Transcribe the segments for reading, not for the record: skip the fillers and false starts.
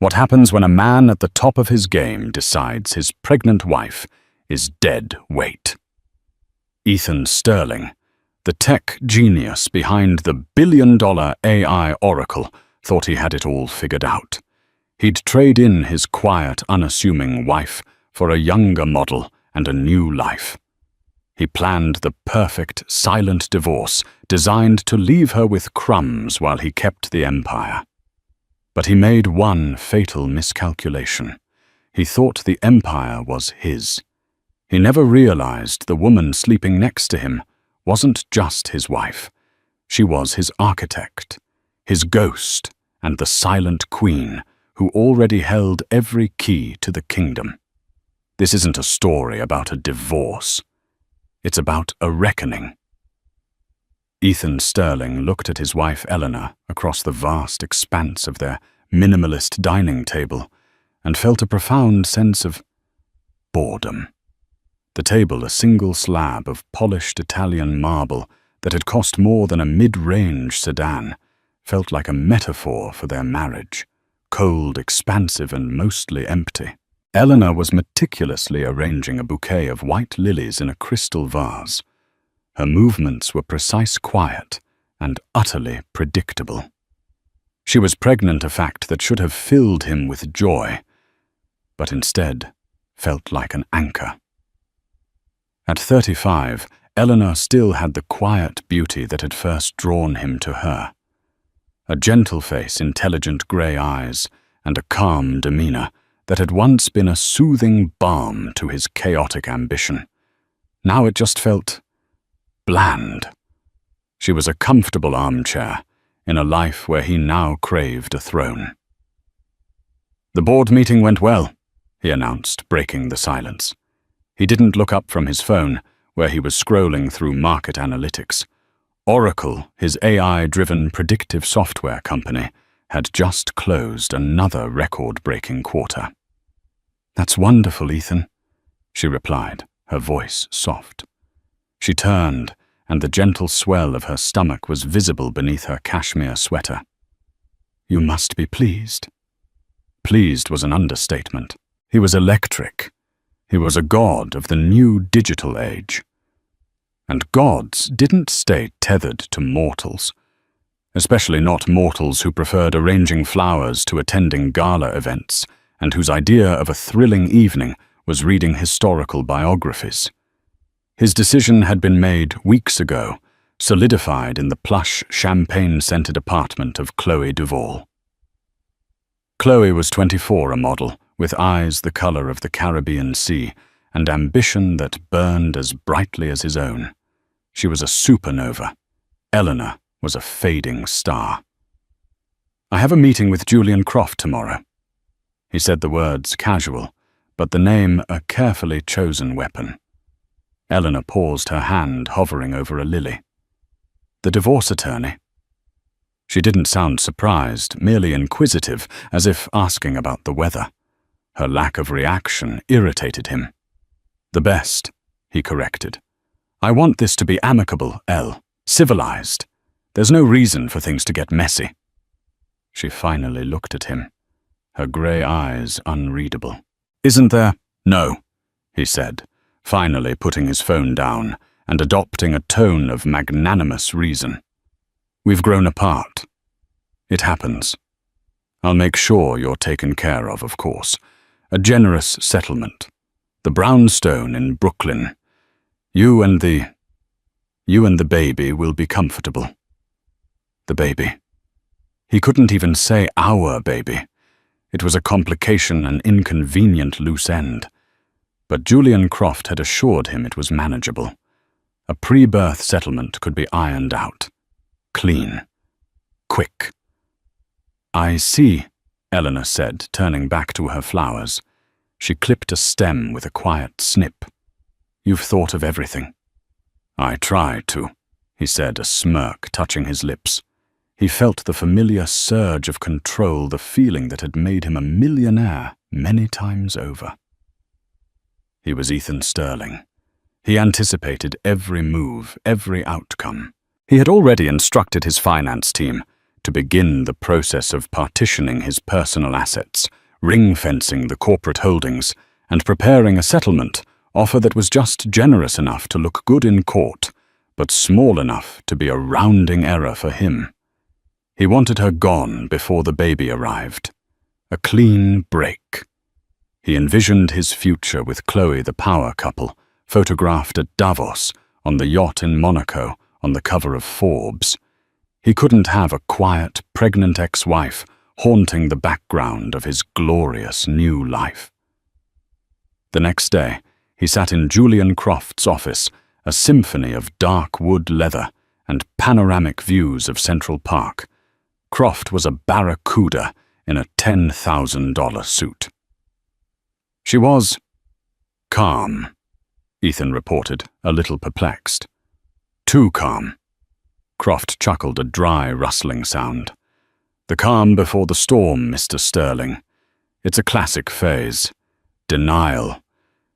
What happens when a man at the top of his game decides his pregnant wife is dead weight? Ethan Sterling, the tech genius behind the billion-dollar AI oracle, thought he had it all figured out. He'd trade in his quiet, unassuming wife for a younger model and a new life. He planned the perfect, silent divorce designed to leave her with crumbs while he kept the empire. But he made one fatal miscalculation. He thought the empire was his. He never realized the woman sleeping next to him wasn't just his wife. She was his architect, his ghost, and the silent queen who already held every key to the kingdom. This isn't a story about a divorce. It's about a reckoning. Ethan Sterling looked at his wife Eleanor across the vast expanse of their minimalist dining table and felt a profound sense of boredom. The table, a single slab of polished Italian marble that had cost more than a mid-range sedan, felt like a metaphor for their marriage, cold, expansive, and mostly empty. Eleanor was meticulously arranging a bouquet of white lilies in a crystal vase. Her movements were precise, quiet, and utterly predictable. She was pregnant, a fact that should have filled him with joy, but instead felt like an anchor. At 35, Eleanor still had the quiet beauty that had first drawn him to her. A gentle face, intelligent grey eyes, and a calm demeanor that had once been a soothing balm to his chaotic ambition. Now it just felt bland. She was a comfortable armchair in a life where he now craved a throne. "The board meeting went well," he announced, breaking the silence. He didn't look up from his phone, where he was scrolling through market analytics. Oracle, his AI-driven predictive software company, had just closed another record-breaking quarter. "That's wonderful, Ethan," she replied, her voice soft. She turned, and the gentle swell of her stomach was visible beneath her cashmere sweater. "You must be pleased." Pleased was an understatement. He was electric. He was a god of the new digital age. And gods didn't stay tethered to mortals, especially not mortals who preferred arranging flowers to attending gala events and whose idea of a thrilling evening was reading historical biographies. His decision had been made weeks ago, solidified in the plush, champagne-scented apartment of Chloe Duvall. Chloe was 24, a model, with eyes the color of the Caribbean Sea and ambition that burned as brightly as his own. She was a supernova. Eleanor was a fading star. "I have a meeting with Julian Croft tomorrow." He said the words casual, but the name a carefully chosen weapon. Eleanor paused, her hand hovering over a lily. "The divorce attorney?" She didn't sound surprised, merely inquisitive, as if asking about the weather. Her lack of reaction irritated him. "The best," he corrected. "I want this to be amicable, Elle, civilized. There's no reason for things to get messy." She finally looked at him, her grey eyes unreadable. "Isn't there?" "No," he said, finally putting his phone down and adopting a tone of magnanimous reason. "We've grown apart. It happens. I'll make sure you're taken care of course. A generous settlement. The brownstone in Brooklyn. You and the baby will be comfortable." The baby. He couldn't even say our baby. It was a complication, an inconvenient loose end. But Julian Croft had assured him it was manageable. A pre-birth settlement could be ironed out. Clean. Quick. "I see," Eleanor said, turning back to her flowers. She clipped a stem with a quiet snip. "You've thought of everything." "I try to," he said, a smirk touching his lips. He felt the familiar surge of control, the feeling that had made him a millionaire many times over. He was Ethan Sterling. He anticipated every move, every outcome. He had already instructed his finance team, to begin the process of partitioning his personal assets, ring-fencing the corporate holdings, and preparing a settlement offer that was just generous enough to look good in court, but small enough to be a rounding error for him. He wanted her gone before the baby arrived. A clean break. He envisioned his future with Chloe, the power couple, photographed at Davos, on the yacht in Monaco, on the cover of Forbes. He couldn't have a quiet, pregnant ex-wife haunting the background of his glorious new life. The next day, he sat in Julian Croft's office, a symphony of dark wood leather and panoramic views of Central Park. Croft was a barracuda in a $10,000 suit. She was calm, Ethan reported, a little perplexed. Too calm. Croft chuckled, a dry, rustling sound. The calm before the storm, Mr. Sterling. It's a classic phase. Denial.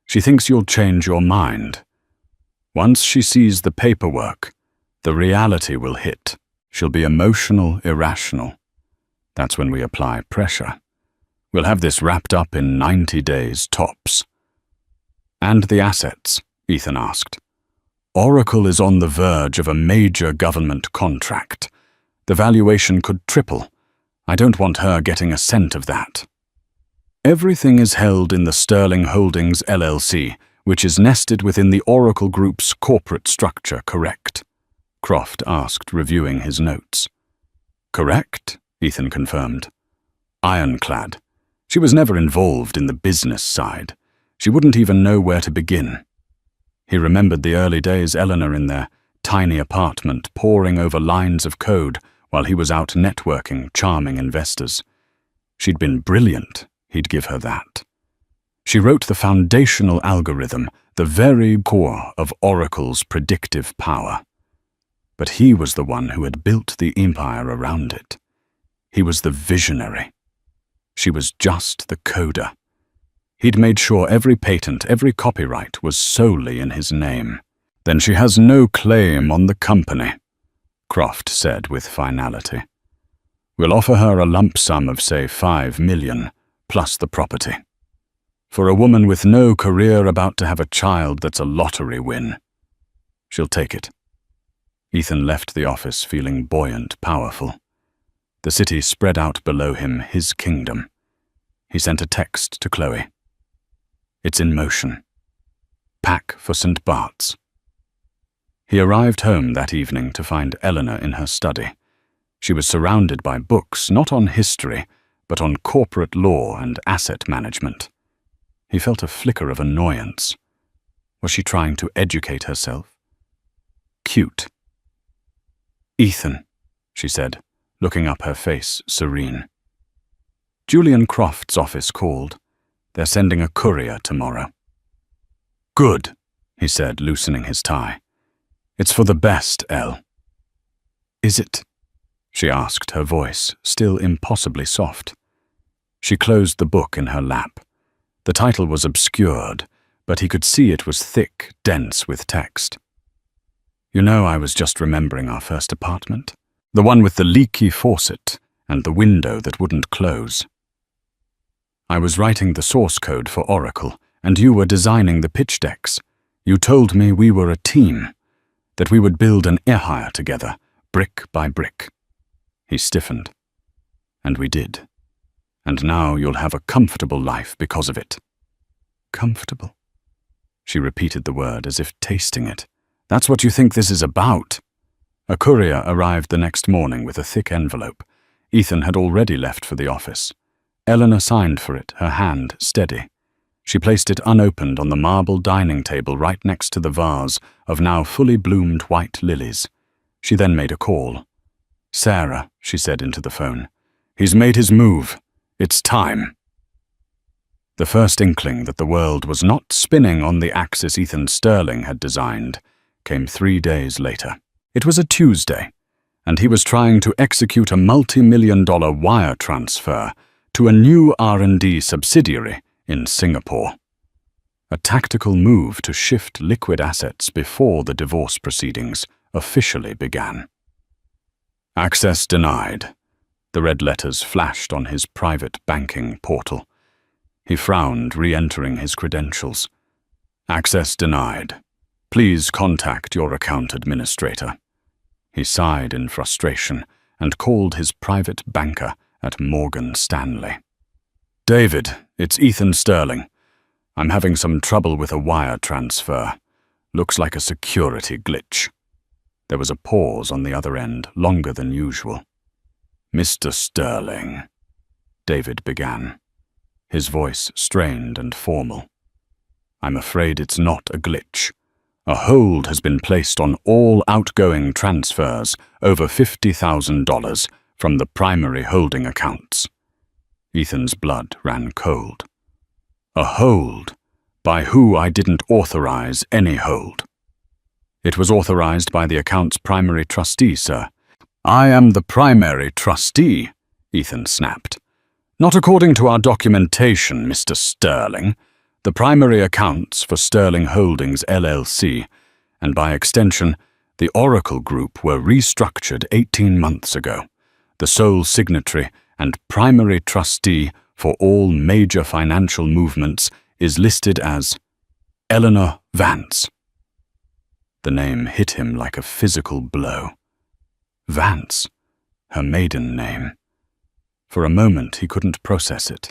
She thinks you'll change your mind. Once she sees the paperwork, the reality will hit. She'll be emotional, irrational. That's when we apply pressure. We'll have this wrapped up in 90 days tops. And the assets, Ethan asked. Oracle is on the verge of a major government contract. The valuation could triple. I don't want her getting a cent of that. Everything is held in the Sterling Holdings LLC, which is nested within the Oracle Group's corporate structure, correct? Croft asked, reviewing his notes. Correct, Ethan confirmed. Ironclad. She was never involved in the business side. She wouldn't even know where to begin. He remembered the early days, Eleanor in their tiny apartment, poring over lines of code while he was out networking, charming investors. She'd been brilliant, he'd give her that. She wrote the foundational algorithm, the very core of Oracle's predictive power. But he was the one who had built the empire around it. He was the visionary. She was just the coder. He'd made sure every patent, every copyright was solely in his name. Then she has no claim on the company, Croft said with finality. We'll offer her a lump sum of, say, $5 million, plus the property. For a woman with no career about to have a child that's a lottery win. She'll take it. Ethan left the office feeling buoyant, powerful. The city spread out below him, his kingdom. He sent a text to Chloe. It's in motion. Pack for St. Bart's. He arrived home that evening to find Eleanor in her study. She was surrounded by books, not on history, but on corporate law and asset management. He felt a flicker of annoyance. Was she trying to educate herself? Cute. Ethan, she said, looking up, her face serene. Julian Croft's office called. They're sending a courier tomorrow. Good, he said, loosening his tie. It's for the best, Elle. Is it? She asked, her voice still impossibly soft. She closed the book in her lap. The title was obscured, but he could see it was thick, dense with text. You know, I was just remembering our first apartment. The one with the leaky faucet and the window that wouldn't close. I was writing the source code for Oracle, and you were designing the pitch decks. You told me we were a team, that we would build an empire together, brick by brick. He stiffened. And we did. And now you'll have a comfortable life because of it. Comfortable? She repeated the word as if tasting it. That's what you think this is about? A courier arrived the next morning with a thick envelope. Ethan had already left for the office. Eleanor signed for it, her hand steady. She placed it unopened on the marble dining table right next to the vase of now fully bloomed white lilies. She then made a call. Sarah, she said into the phone. He's made his move. It's time. The first inkling that the world was not spinning on the axis Ethan Sterling had designed came 3 days later. It was a Tuesday, and he was trying to execute a multi-million-dollar wire transfer to a new R&D subsidiary in Singapore. A tactical move to shift liquid assets before the divorce proceedings officially began. Access denied. The red letters flashed on his private banking portal. He frowned, re-entering his credentials. Access denied. Please contact your account administrator. He sighed in frustration and called his private banker at Morgan Stanley. David, it's Ethan Sterling. I'm having some trouble with a wire transfer. Looks like a security glitch. There was a pause on the other end, longer than usual. Mr. Sterling, David began, his voice strained and formal. I'm afraid it's not a glitch. A hold has been placed on all outgoing transfers over $50,000 from the primary holding accounts. Ethan's blood ran cold. A hold? By who I didn't authorize any hold. It was authorized by the account's primary trustee, sir. I am the primary trustee, Ethan snapped. Not according to our documentation, Mr. Sterling. The primary accounts for Sterling Holdings, LLC, and by extension, the Oracle Group were restructured 18 months ago. The sole signatory and primary trustee for all major financial movements is listed as Eleanor Vance. The name hit him like a physical blow. Vance, her maiden name. For a moment he couldn't process it.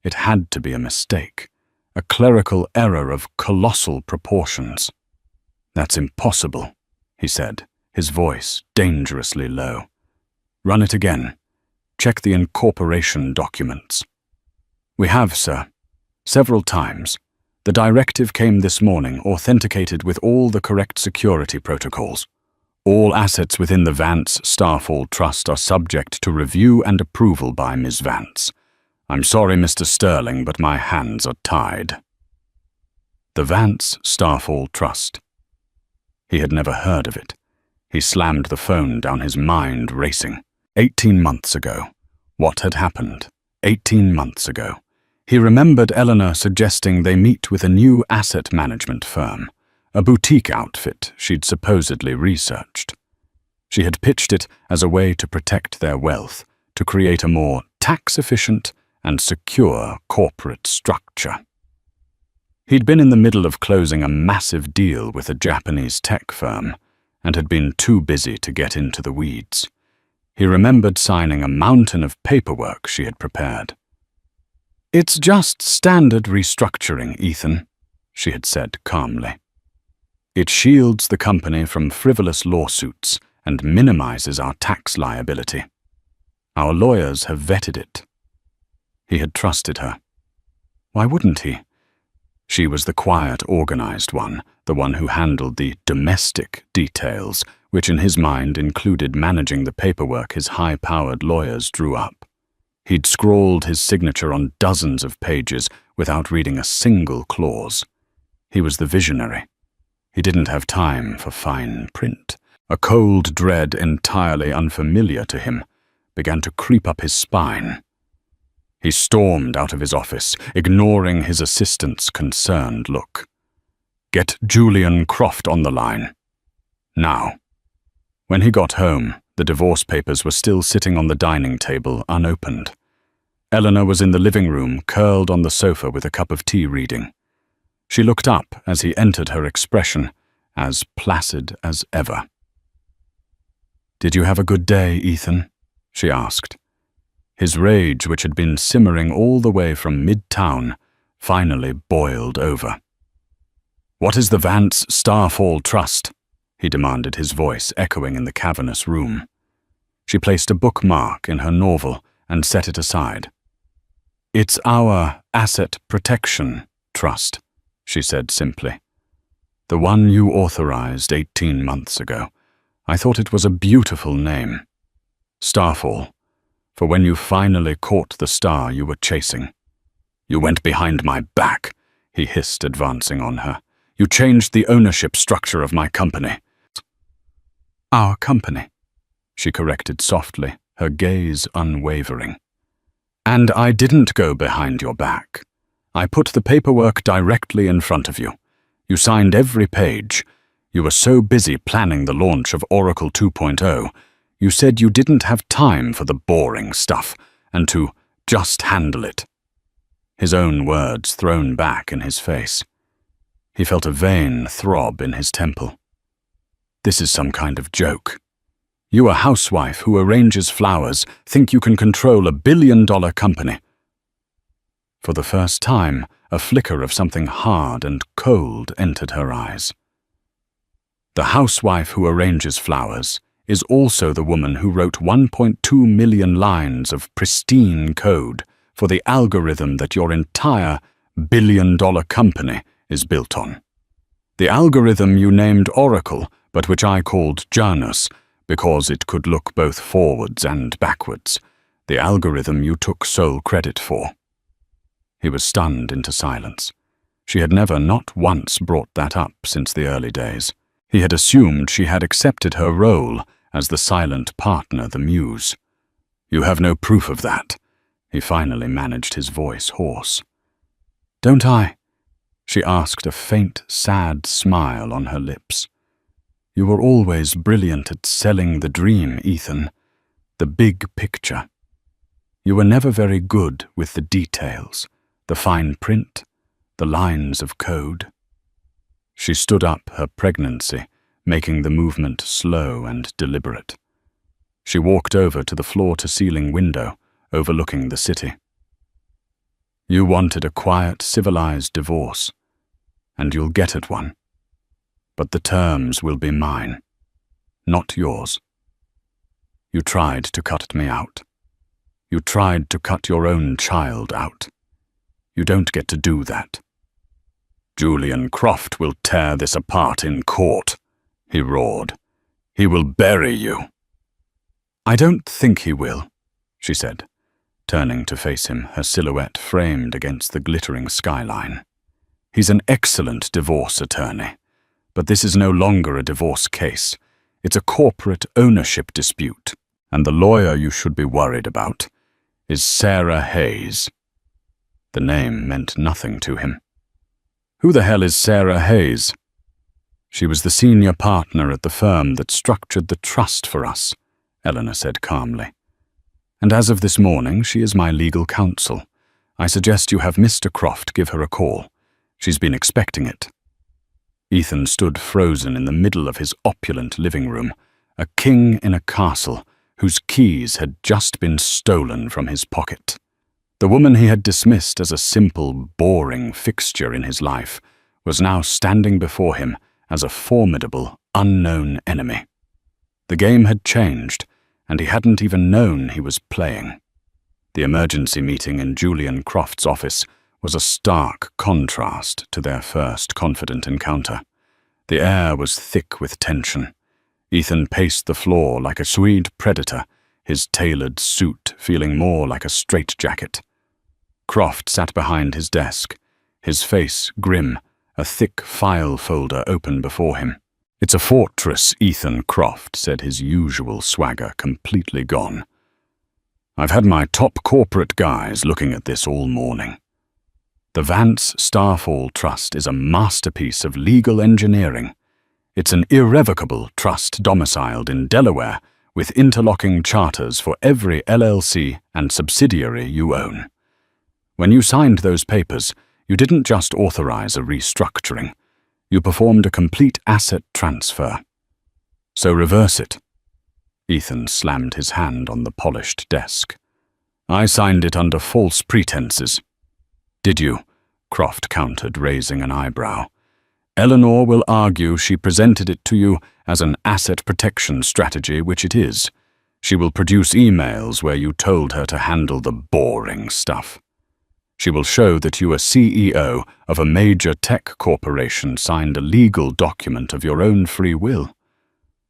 It had to be a mistake, a clerical error of colossal proportions. That's impossible, he said, his voice dangerously low. Run it again. Check the incorporation documents. We have, sir. Several times. The directive came this morning, authenticated with all the correct security protocols. All assets within the Vance Starfall Trust are subject to review and approval by Ms. Vance. I'm sorry, Mr. Sterling, but my hands are tied. The Vance Starfall Trust. He had never heard of it. He slammed the phone down, his mind racing. 18 months ago. What had happened? 18 months ago. He remembered Eleanor suggesting they meet with a new asset management firm, a boutique outfit she'd supposedly researched. She had pitched it as a way to protect their wealth, to create a more tax-efficient and secure corporate structure. He'd been in the middle of closing a massive deal with a Japanese tech firm and had been too busy to get into the weeds. He remembered signing a mountain of paperwork she had prepared. It's just standard restructuring, Ethan, she had said calmly. It shields the company from frivolous lawsuits and minimizes our tax liability. Our lawyers have vetted it. He had trusted her. Why wouldn't he? She was the quiet, organized one, the one who handled the domestic details, which in his mind included managing the paperwork his high-powered lawyers drew up. He'd scrawled his signature on dozens of pages without reading a single clause. He was the visionary. He didn't have time for fine print. A cold dread entirely unfamiliar to him began to creep up his spine. He stormed out of his office, ignoring his assistant's concerned look. Get Julian Croft on the line. Now. When he got home, the divorce papers were still sitting on the dining table, unopened. Eleanor was in the living room, curled on the sofa with a cup of tea reading. She looked up as he entered, her expression as placid as ever. "Did you have a good day, Ethan?" she asked. His rage, which had been simmering all the way from Midtown, finally boiled over. "What is the Vance Starfall Trust?" he demanded, his voice echoing in the cavernous room. She placed a bookmark in her novel and set it aside. "It's our Asset Protection Trust," she said simply. "The one you authorized 18 months ago. I thought it was a beautiful name. Starfall, for when you finally caught the star you were chasing. You went behind my back," he hissed, advancing on her. "You changed the ownership structure of my company." "Our company," she corrected softly, her gaze unwavering. "And I didn't go behind your back. I put the paperwork directly in front of you. You signed every page. You were so busy planning the launch of Oracle 2.0, You said you didn't have time for the boring stuff and to just handle it. His own words thrown back in his face. He felt a vein throb in his temple. This is some kind of joke. You, a housewife who arranges flowers, think you can control $1 billion company. For the first time, a flicker of something hard and cold entered her eyes. The housewife who arranges flowers is also the woman who wrote 1.2 million lines of pristine code for the algorithm that your entire $1 billion company is built on. The algorithm you named Oracle, but which I called Janus, because it could look both forwards and backwards. The algorithm you took sole credit for. He was stunned into silence. She had never not once brought that up since the early days. He had assumed she had accepted her role as the silent partner, the muse. You have no proof of that. He finally managed his voice hoarse. Don't I? She asked, a faint, sad smile on her lips. You were always brilliant at selling the dream, Ethan. The big picture. You were never very good with the details, the fine print, the lines of code. She stood up, her pregnancy making the movement slow and deliberate. She walked over to the floor-to-ceiling window overlooking the city. You wanted a quiet, civilized divorce, and you'll get at one. But the terms will be mine, not yours. You tried to cut me out. You tried to cut your own child out. You don't get to do that. Julian Croft will tear this apart in court, he roared. He will bury you. I don't think he will, she said, turning to face him, her silhouette framed against the glittering skyline. He's an excellent divorce attorney, but this is no longer a divorce case. It's a corporate ownership dispute, and the lawyer you should be worried about is Sarah Hayes. The name meant nothing to him. Who the hell is Sarah Hayes? She was the senior partner at the firm that structured the trust for us, Eleanor said calmly. And as of this morning, she is my legal counsel. I suggest you have Mr. Croft give her a call. She's been expecting it. Ethan stood frozen in the middle of his opulent living room, a king in a castle whose keys had just been stolen from his pocket. The woman he had dismissed as a simple, boring fixture in his life was now standing before him as a formidable, unknown enemy. The game had changed, and he hadn't even known he was playing. The emergency meeting in Julian Croft's office was a stark contrast to their first confident encounter. The air was thick with tension. Ethan paced the floor like a Swede predator, his tailored suit feeling more like a straitjacket. Croft sat behind his desk, his face grim, a thick file folder open before him. It's a fortress, Ethan Croft said, his usual swagger completely gone. I've had my top corporate guys looking at this all morning. The Vance Starfall Trust is a masterpiece of legal engineering. It's an irrevocable trust domiciled in Delaware with interlocking charters for every LLC and subsidiary you own. When you signed those papers, you didn't just authorize a restructuring. You performed a complete asset transfer. So reverse it. Ethan slammed his hand on the polished desk. I signed it under false pretenses. Did you? Croft countered, raising an eyebrow. Eleanor will argue she presented it to you as an asset protection strategy, which it is. She will produce emails where you told her to handle the boring stuff. She will show that you, a CEO of a major tech corporation, signed a legal document of your own free will.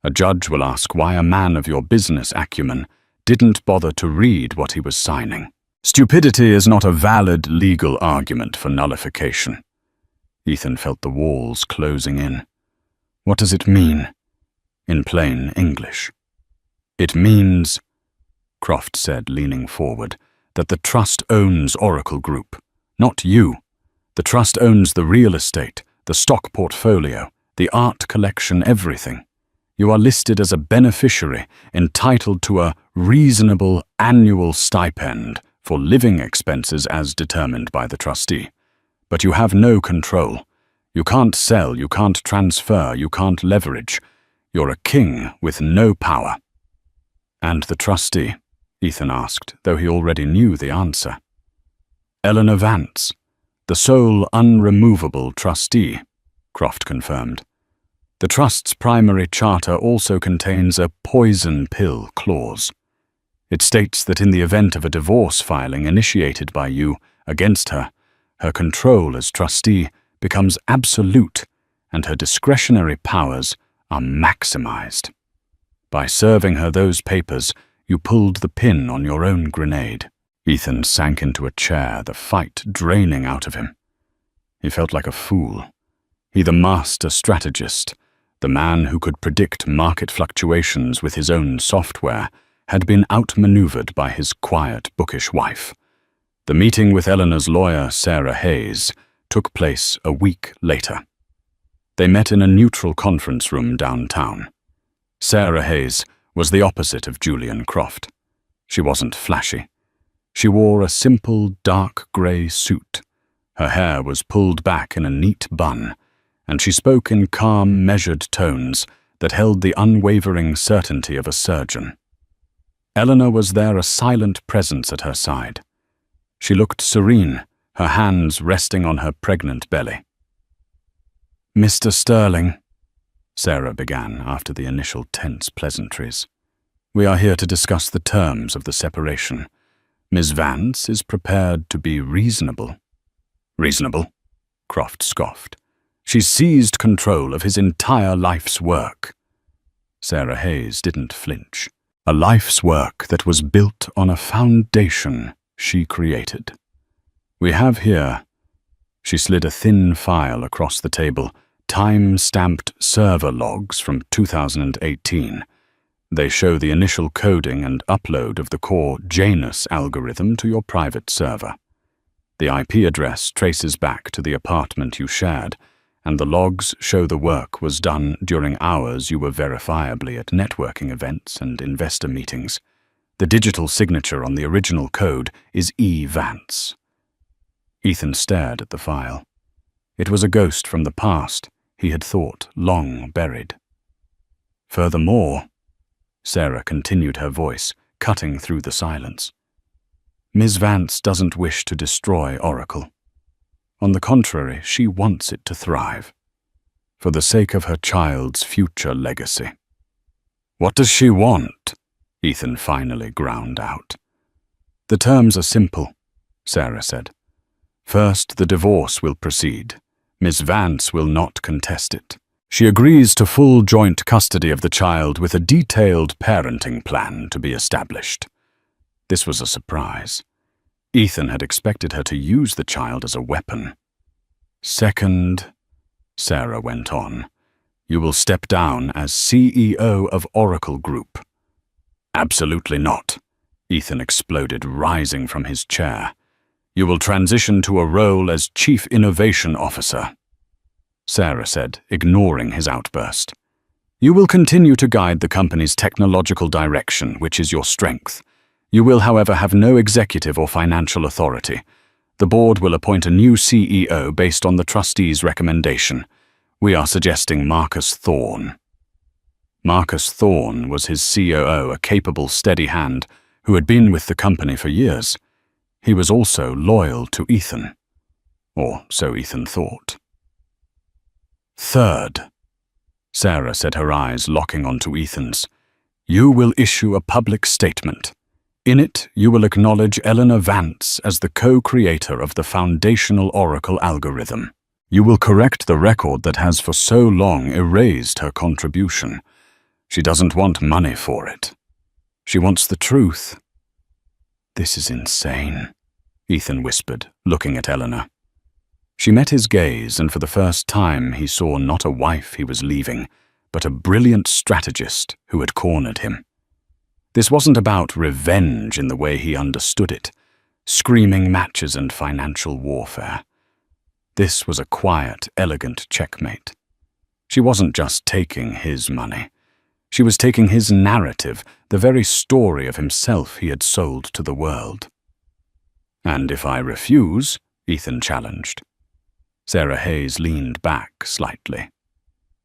A judge will ask why a man of your business acumen didn't bother to read what he was signing. Stupidity is not a valid legal argument for nullification. Ethan felt the walls closing in. What does it mean? In plain English. It means, Croft said, leaning forward, that the trust owns Oracle Group, not you. The trust owns the real estate, the stock portfolio, the art collection, everything. You are listed as a beneficiary entitled to a reasonable annual stipend for living expenses as determined by the trustee. But you have no control. You can't sell, you can't transfer, you can't leverage. You're a king with no power." "And the trustee?" Ethan asked, though he already knew the answer. "Eleanor Vance, the sole unremovable trustee," Croft confirmed. "The trust's primary charter also contains a poison pill clause. It states that in the event of a divorce filing initiated by you against her, her control as trustee becomes absolute and her discretionary powers are maximized. By serving her those papers, you pulled the pin on your own grenade." Ethan sank into a chair, the fight draining out of him. He felt like a fool. He, the master strategist, the man who could predict market fluctuations with his own software, had been outmaneuvered by his quiet, bookish wife. The meeting with Eleanor's lawyer, Sarah Hayes, took place a week later. They met in a neutral conference room downtown. Sarah Hayes was the opposite of Julian Croft. She wasn't flashy. She wore a simple, dark grey suit. Her hair was pulled back in a neat bun, and she spoke in calm, measured tones that held the unwavering certainty of a surgeon. Eleanor was there, a silent presence at her side. She looked serene, her hands resting on her pregnant belly. "Mr. Sterling," Sarah began after the initial tense pleasantries, "we are here to discuss the terms of the separation. Ms. Vance is prepared to be reasonable." "Reasonable?" Croft scoffed. "She's seized control of his entire life's work." Sarah Hayes didn't flinch. A life's work that was built on a foundation she created. "We have here," she slid a thin file across the table, time-stamped server logs from 2018. They show the initial coding and upload of the core Janus algorithm to your private server. The IP address traces back to the apartment you shared, and the logs show the work was done during hours you were verifiably at networking events and investor meetings. The digital signature on the original code is E. Vance. Ethan stared at the file. It was a ghost from the past he had thought long buried. "Furthermore," Sarah continued, her voice cutting through the silence, "Ms. Vance doesn't wish to destroy Oracle. On the contrary, she wants it to thrive, for the sake of her child's future legacy." "What does she want?" Ethan finally ground out. "The terms are simple," Sarah said. "First, the divorce will proceed. Ms. Vance will not contest it. She agrees to full joint custody of the child with a detailed parenting plan to be established." This was a surprise. Ethan had expected her to use the child as a weapon. "Second," Sarah went on, "you will step down as CEO of Oracle Group." "Absolutely not," Ethan exploded, rising from his chair. "You will transition to a role as Chief Innovation Officer," Sarah said, ignoring his outburst. "You will continue to guide the company's technological direction, which is your strength. You will, however, have no executive or financial authority. The board will appoint a new CEO based on the trustee's recommendation. We are suggesting Marcus Thorne." Marcus Thorne was his COO, a capable, steady hand who had been with the company for years. He was also loyal to Ethan. Or so Ethan thought. "Third," Sarah said, her eyes locking onto Ethan's, "you will issue a public statement. In it, you will acknowledge Eleanor Vance as the co-creator of the foundational Oracle algorithm. You will correct the record that has for so long erased her contribution. She doesn't want money for it. She wants the truth." "This is insane," Ethan whispered, looking at Eleanor. She met his gaze, and for the first time he saw not a wife he was leaving, but a brilliant strategist who had cornered him. This wasn't about revenge in the way he understood it, screaming matches and financial warfare. This was a quiet, elegant checkmate. She wasn't just taking his money. She was taking his narrative, the very story of himself he had sold to the world. "And if I refuse?" Ethan challenged. Sarah Hayes leaned back slightly.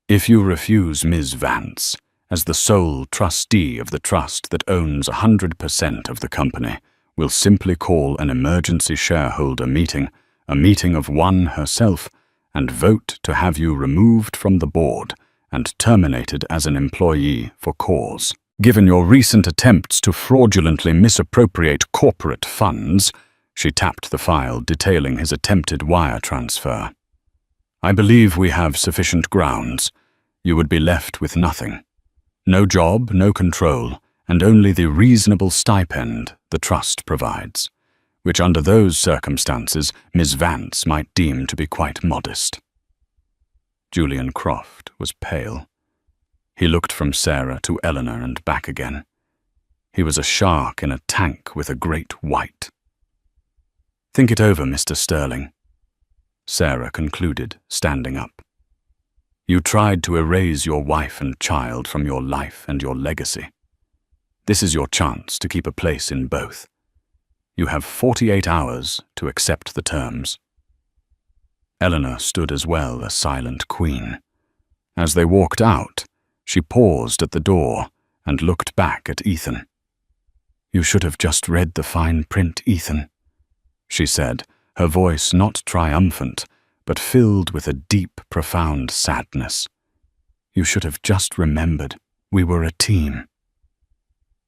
"If you refuse Ms. Vance, as the sole trustee of the trust that owns 100% of the company, we'll simply call an emergency shareholder meeting, a meeting of one herself, and vote to have you removed from the board and terminated as an employee for cause. Given your recent attempts to fraudulently misappropriate corporate funds," she tapped the file detailing his attempted wire transfer, "I believe we have sufficient grounds. You would be left with nothing. No job, no control, and only the reasonable stipend the trust provides, which under those circumstances Ms. Vance might deem to be quite modest." Julian Croft was pale. He looked from Sarah to Eleanor and back again. He was a shark in a tank with a great white. "Think it over, Mr. Sterling," Sarah concluded, standing up. "You tried to erase your wife and child from your life and your legacy. This is your chance to keep a place in both. You have 48 hours to accept the terms." Eleanor stood as well, a silent queen. As they walked out, she paused at the door and looked back at Ethan. "You should have just read the fine print, Ethan," she said, her voice not triumphant, but filled with a deep, profound sadness. "You should have just remembered we were a team."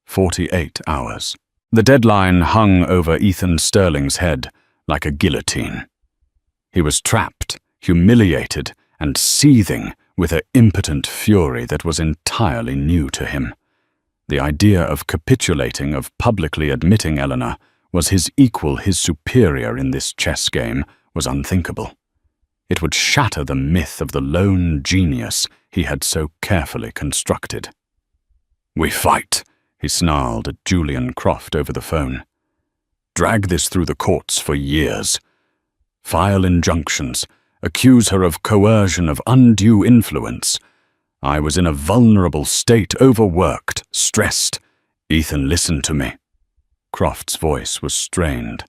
48 hours. The deadline hung over Ethan Sterling's head like a guillotine. He was trapped, humiliated, and seething with an impotent fury that was entirely new to him. The idea of capitulating, of publicly admitting Eleanor was his equal, his superior in this chess game, was unthinkable. It would shatter the myth of the lone genius he had so carefully constructed. "We fight," he snarled at Julian Croft over the phone. "Drag this through the courts for years. File injunctions, accuse her of coercion, of undue influence. I was in a vulnerable state, overworked, stressed. Ethan, listen to me." Croft's voice was strained.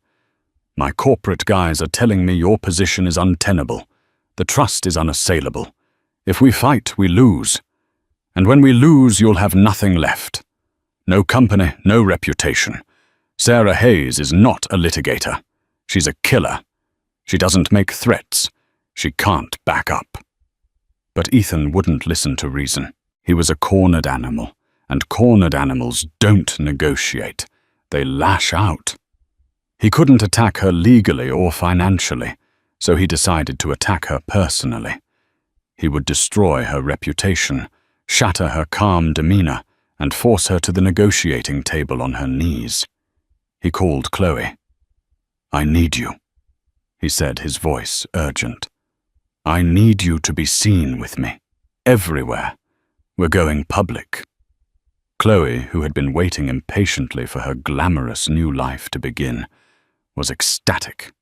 "My corporate guys are telling me your position is untenable. The trust is unassailable. If we fight, we lose. And when we lose, you'll have nothing left. No company, no reputation. Sarah Hayes is not a litigator. She's a killer. She doesn't make threats. She can't back up." But Ethan wouldn't listen to reason. He was a cornered animal, and cornered animals don't negotiate. They lash out. He couldn't attack her legally or financially, so he decided to attack her personally. He would destroy her reputation, shatter her calm demeanor, and force her to the negotiating table on her knees. He called Chloe. "I need you," he said, his voice urgent. "I need you to be seen with me. Everywhere. We're going public." Chloe, who had been waiting impatiently for her glamorous new life to begin, was ecstatic.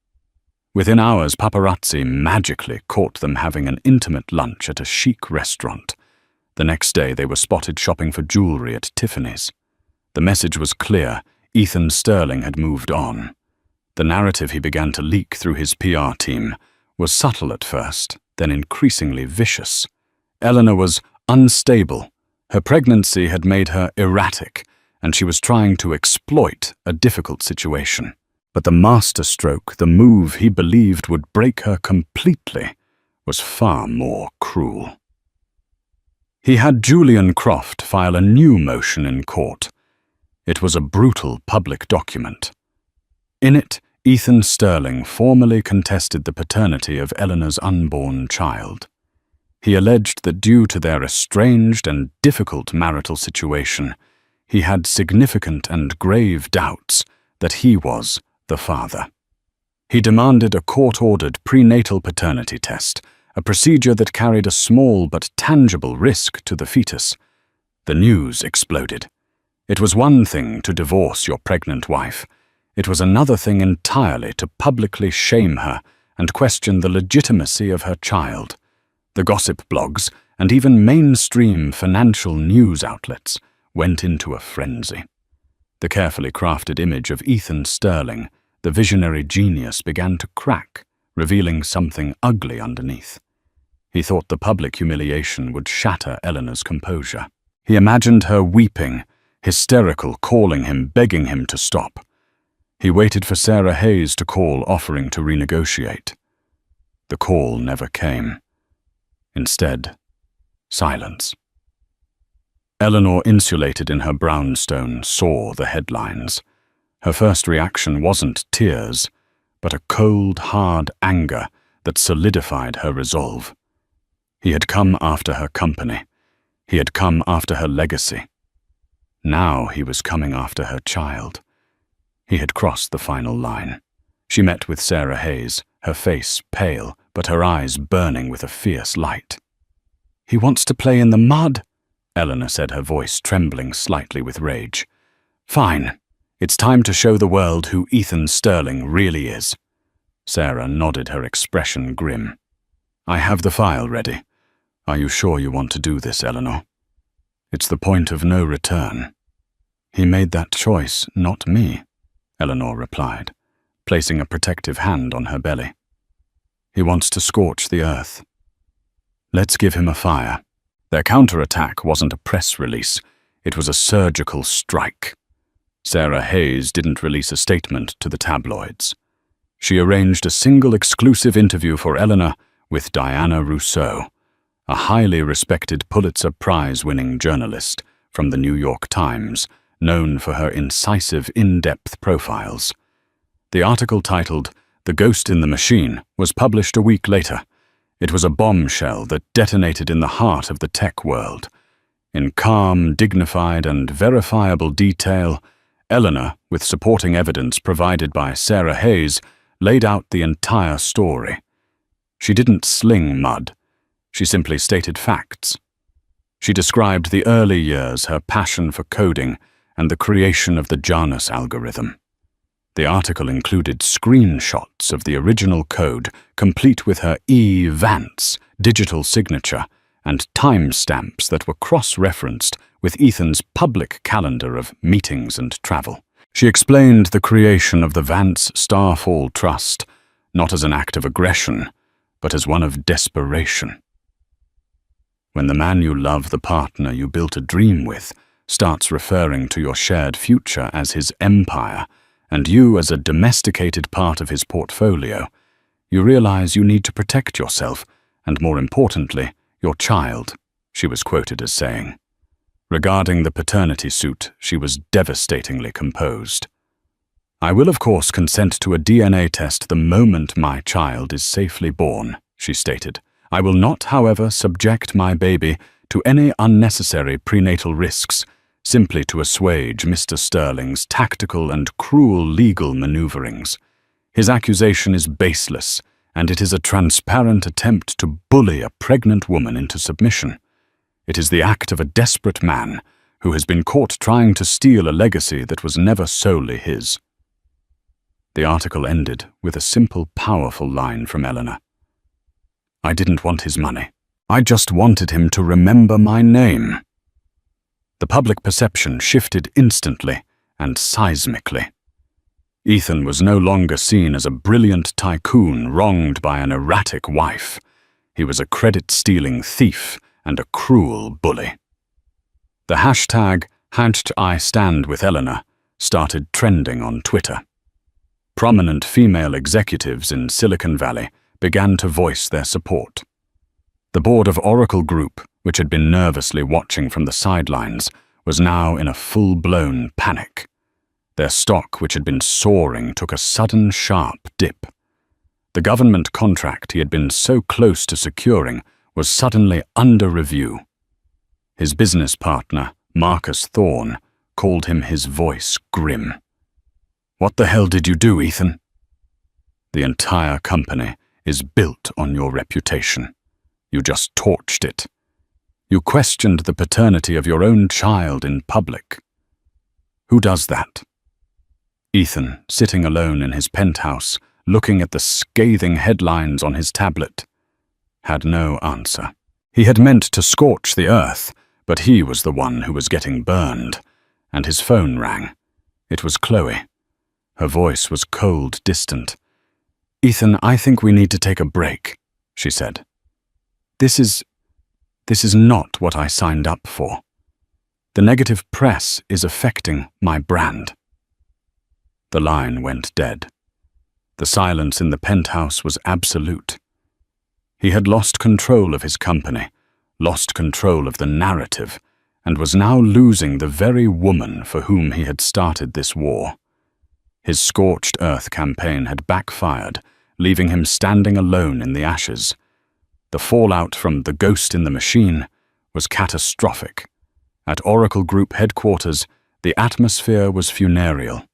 Within hours, paparazzi magically caught them having an intimate lunch at a chic restaurant. The next day, they were spotted shopping for jewelry at Tiffany's. The message was clear: Ethan Sterling had moved on. The narrative he began to leak through his PR team was subtle at first, then increasingly vicious. Eleanor was unstable. Her pregnancy had made her erratic, and she was trying to exploit a difficult situation. But the masterstroke, the move he believed would break her completely, was far more cruel. He had Julian Croft file a new motion in court. It was a brutal public document. In it, Ethan Sterling formally contested the paternity of Eleanor's unborn child. He alleged that due to their estranged and difficult marital situation, he had significant and grave doubts that he was the father. He demanded a court-ordered prenatal paternity test, a procedure that carried a small but tangible risk to the fetus. The news exploded. It was one thing to divorce your pregnant wife. It was another thing entirely to publicly shame her and question the legitimacy of her child. The gossip blogs and even mainstream financial news outlets went into a frenzy. The carefully crafted image of Ethan Sterling, the visionary genius, began to crack, revealing something ugly underneath. He thought the public humiliation would shatter Eleanor's composure. He imagined her weeping, hysterical, calling him, begging him to stop. He waited for Sarah Hayes to call, offering to renegotiate. The call never came. Instead, silence. Eleanor, insulated in her brownstone, saw the headlines. Her first reaction wasn't tears, but a cold, hard anger that solidified her resolve. He had come after her company. He had come after her legacy. Now he was coming after her child. He had crossed the final line. She met with Sarah Hayes, her face pale, but her eyes burning with a fierce light. "He wants to play in the mud," Eleanor said, her voice trembling slightly with rage. "Fine. It's time to show the world who Ethan Sterling really is." Sarah nodded, her expression grim. "I have the file ready. Are you sure you want to do this, Eleanor? It's the point of no return." "He made that choice, not me," Eleanor replied, placing a protective hand on her belly. "He wants to scorch the earth. Let's give him a fire." Their counterattack wasn't a press release. It was a surgical strike. Sarah Hayes didn't release a statement to the tabloids. She arranged a single exclusive interview for Eleanor with Diana Rousseau, a highly respected Pulitzer Prize-winning journalist from the New York Times, known for her incisive, in-depth profiles. The article, titled "The Ghost in the Machine," was published a week later. It was a bombshell that detonated in the heart of the tech world. In calm, dignified, and verifiable detail, Eleanor, with supporting evidence provided by Sarah Hayes, laid out the entire story. She didn't sling mud. She simply stated facts. She described the early years, her passion for coding, and the creation of the Janus algorithm. The article included screenshots of the original code, complete with her E. Vance digital signature, and timestamps that were cross-referenced with Ethan's public calendar of meetings and travel. She explained the creation of the Vance Starfall Trust, not as an act of aggression, but as one of desperation. When the man you love, the partner you built a dream with, starts referring to your shared future as his empire, and you as a domesticated part of his portfolio, you realize you need to protect yourself, and more importantly, your child, she was quoted as saying. Regarding the paternity suit, she was devastatingly composed. "I will of course consent to a DNA test the moment my child is safely born," she stated. "I will not, however, subject my baby to any unnecessary prenatal risks, simply to assuage Mr. Sterling's tactical and cruel legal maneuverings. His accusation is baseless, and it is a transparent attempt to bully a pregnant woman into submission. It is the act of a desperate man who has been caught trying to steal a legacy that was never solely his." The article ended with a simple, powerful line from Eleanor. "I didn't want his money. I just wanted him to remember my name." The public perception shifted instantly and seismically. Ethan was no longer seen as a brilliant tycoon wronged by an erratic wife. He was a credit-stealing thief and a cruel bully. The hashtag #IStandWithEleanor started trending on Twitter. Prominent female executives in Silicon Valley began to voice their support. The board of Oracle Group, which had been nervously watching from the sidelines, was now in a full-blown panic. Their stock, which had been soaring, took a sudden, sharp dip. The government contract he had been so close to securing was suddenly under review. His business partner, Marcus Thorne, called him his voice grim. "What the hell did you do, Ethan?" "The entire company is built on your reputation. You just torched it. You questioned the paternity of your own child in public. Who does that?" Ethan, sitting alone in his penthouse, looking at the scathing headlines on his tablet, had no answer. He had meant to scorch the earth, but he was the one who was getting burned, and his phone rang. It was Chloe. Her voice was cold, distant. "Ethan, I think we need to take a break," she said. This is not what I signed up for. The negative press is affecting my brand." The line went dead. The silence in the penthouse was absolute. He had lost control of his company, lost control of the narrative, and was now losing the very woman for whom he had started this war. His scorched earth campaign had backfired, leaving him standing alone in the ashes. The fallout from the ghost in the machine was catastrophic. At Oracle Group headquarters, the atmosphere was funereal.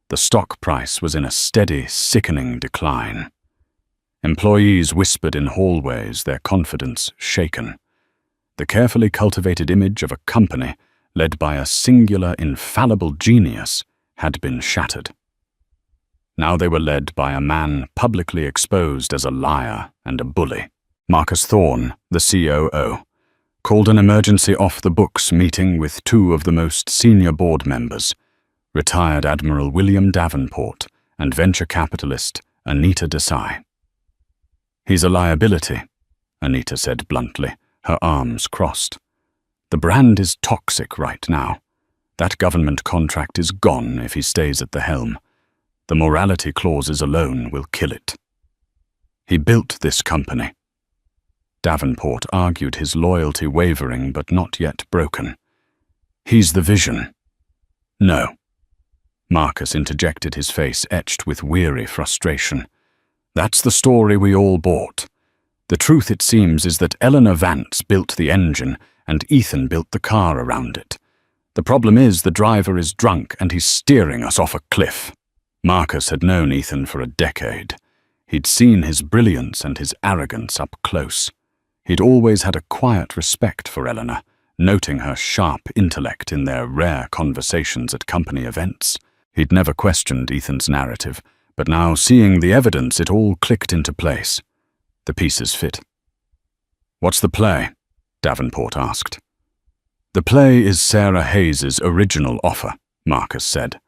The stock price was in a steady, sickening decline. Employees whispered in hallways, their confidence shaken. The carefully cultivated image of a company led by a singular, infallible genius had been shattered. Now they were led by a man publicly exposed as a liar and a bully. Marcus Thorne, the COO, called an emergency off-the-books meeting with two of the most senior board members, retired Admiral William Davenport and venture capitalist Anita Desai. "He's a liability," Anita said bluntly, her arms crossed. "The brand is toxic right now. That government contract is gone if he stays at the helm. The morality clauses alone will kill it. He built this company." Davenport argued, his loyalty wavering but not yet broken. "He's the vision." "No." Marcus interjected, his face etched with weary frustration. "That's the story we all bought. The truth, it seems, is that Eleanor Vance built the engine and Ethan built the car around it. The problem is the driver is drunk and he's steering us off a cliff." Marcus had known Ethan for a decade. He'd seen his brilliance and his arrogance up close. He'd always had a quiet respect for Eleanor, noting her sharp intellect in their rare conversations at company events. He'd never questioned Ethan's narrative, but now, seeing the evidence, it all clicked into place. The pieces fit. "What's the play?" Davenport asked. "The play is Sarah Hayes's original offer," Marcus said.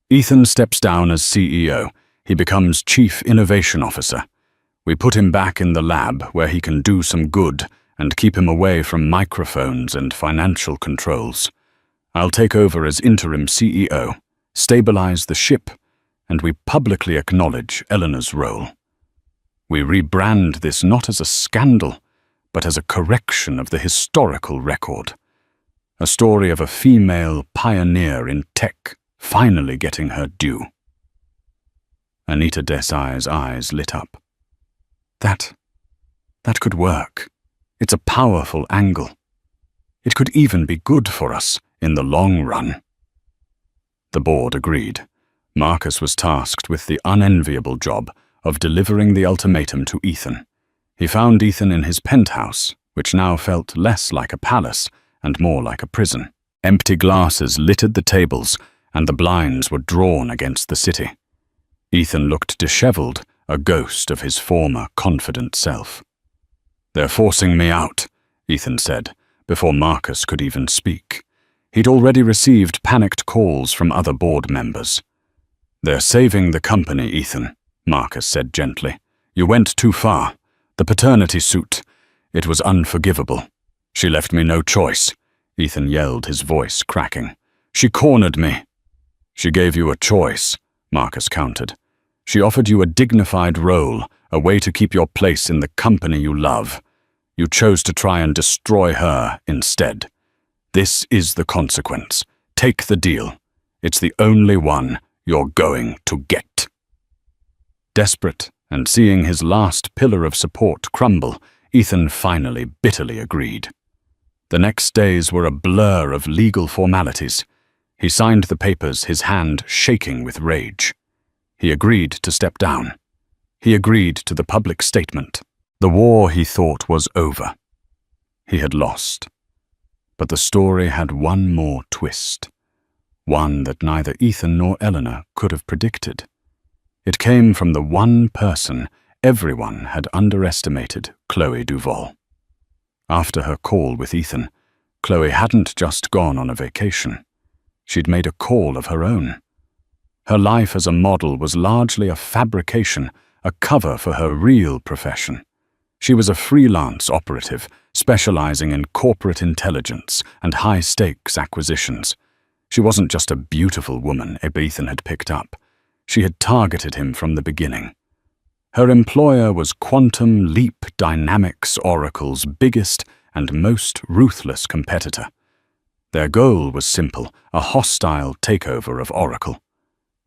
"Ethan steps down as CEO. He becomes Chief Innovation Officer. We put him back in the lab where he can do some good and keep him away from microphones and financial controls. I'll take over as interim CEO, stabilize the ship, and we publicly acknowledge Eleanor's role. We rebrand this not as a scandal, but as a correction of the historical record. A story of a female pioneer in tech finally getting her due." Anita Desai's eyes lit up. That could work. It's a powerful angle. It could even be good for us in the long run." The board agreed. Marcus was tasked with the unenviable job of delivering the ultimatum to Ethan. He found Ethan in his penthouse, which now felt less like a palace and more like a prison. Empty glasses littered the tables, and the blinds were drawn against the city. Ethan looked disheveled, a ghost of his former confident self. "They're forcing me out," Ethan said, before Marcus could even speak. He'd already received panicked calls from other board members. "They're saving the company, Ethan," Marcus said gently. "You went too far. The paternity suit. It was unforgivable. She left me no choice," Ethan yelled, his voice cracking. "She cornered me." "She gave you a choice," Marcus countered. "She offered you a dignified role, a way to keep your place in the company you love. You chose to try and destroy her instead. This is the consequence. Take the deal. It's the only one you're going to get." Desperate, and seeing his last pillar of support crumble, Ethan finally bitterly agreed. The next days were a blur of legal formalities. He signed the papers, his hand shaking with rage. He agreed to step down. He agreed to the public statement. The war, he thought, was over. He had lost. But the story had one more twist, one that neither Ethan nor Eleanor could have predicted. It came from the one person everyone had underestimated, Chloe Duvall. After her call with Ethan, Chloe hadn't just gone on a vacation. She'd made a call of her own. Her life as a model was largely a fabrication, a cover for her real profession. She was a freelance operative, specializing in corporate intelligence and high-stakes acquisitions. She wasn't just a beautiful woman Ethan had picked up. She had targeted him from the beginning. Her employer was Quantum Leap Dynamics Oracle's biggest and most ruthless competitor. Their goal was simple, a hostile takeover of Oracle.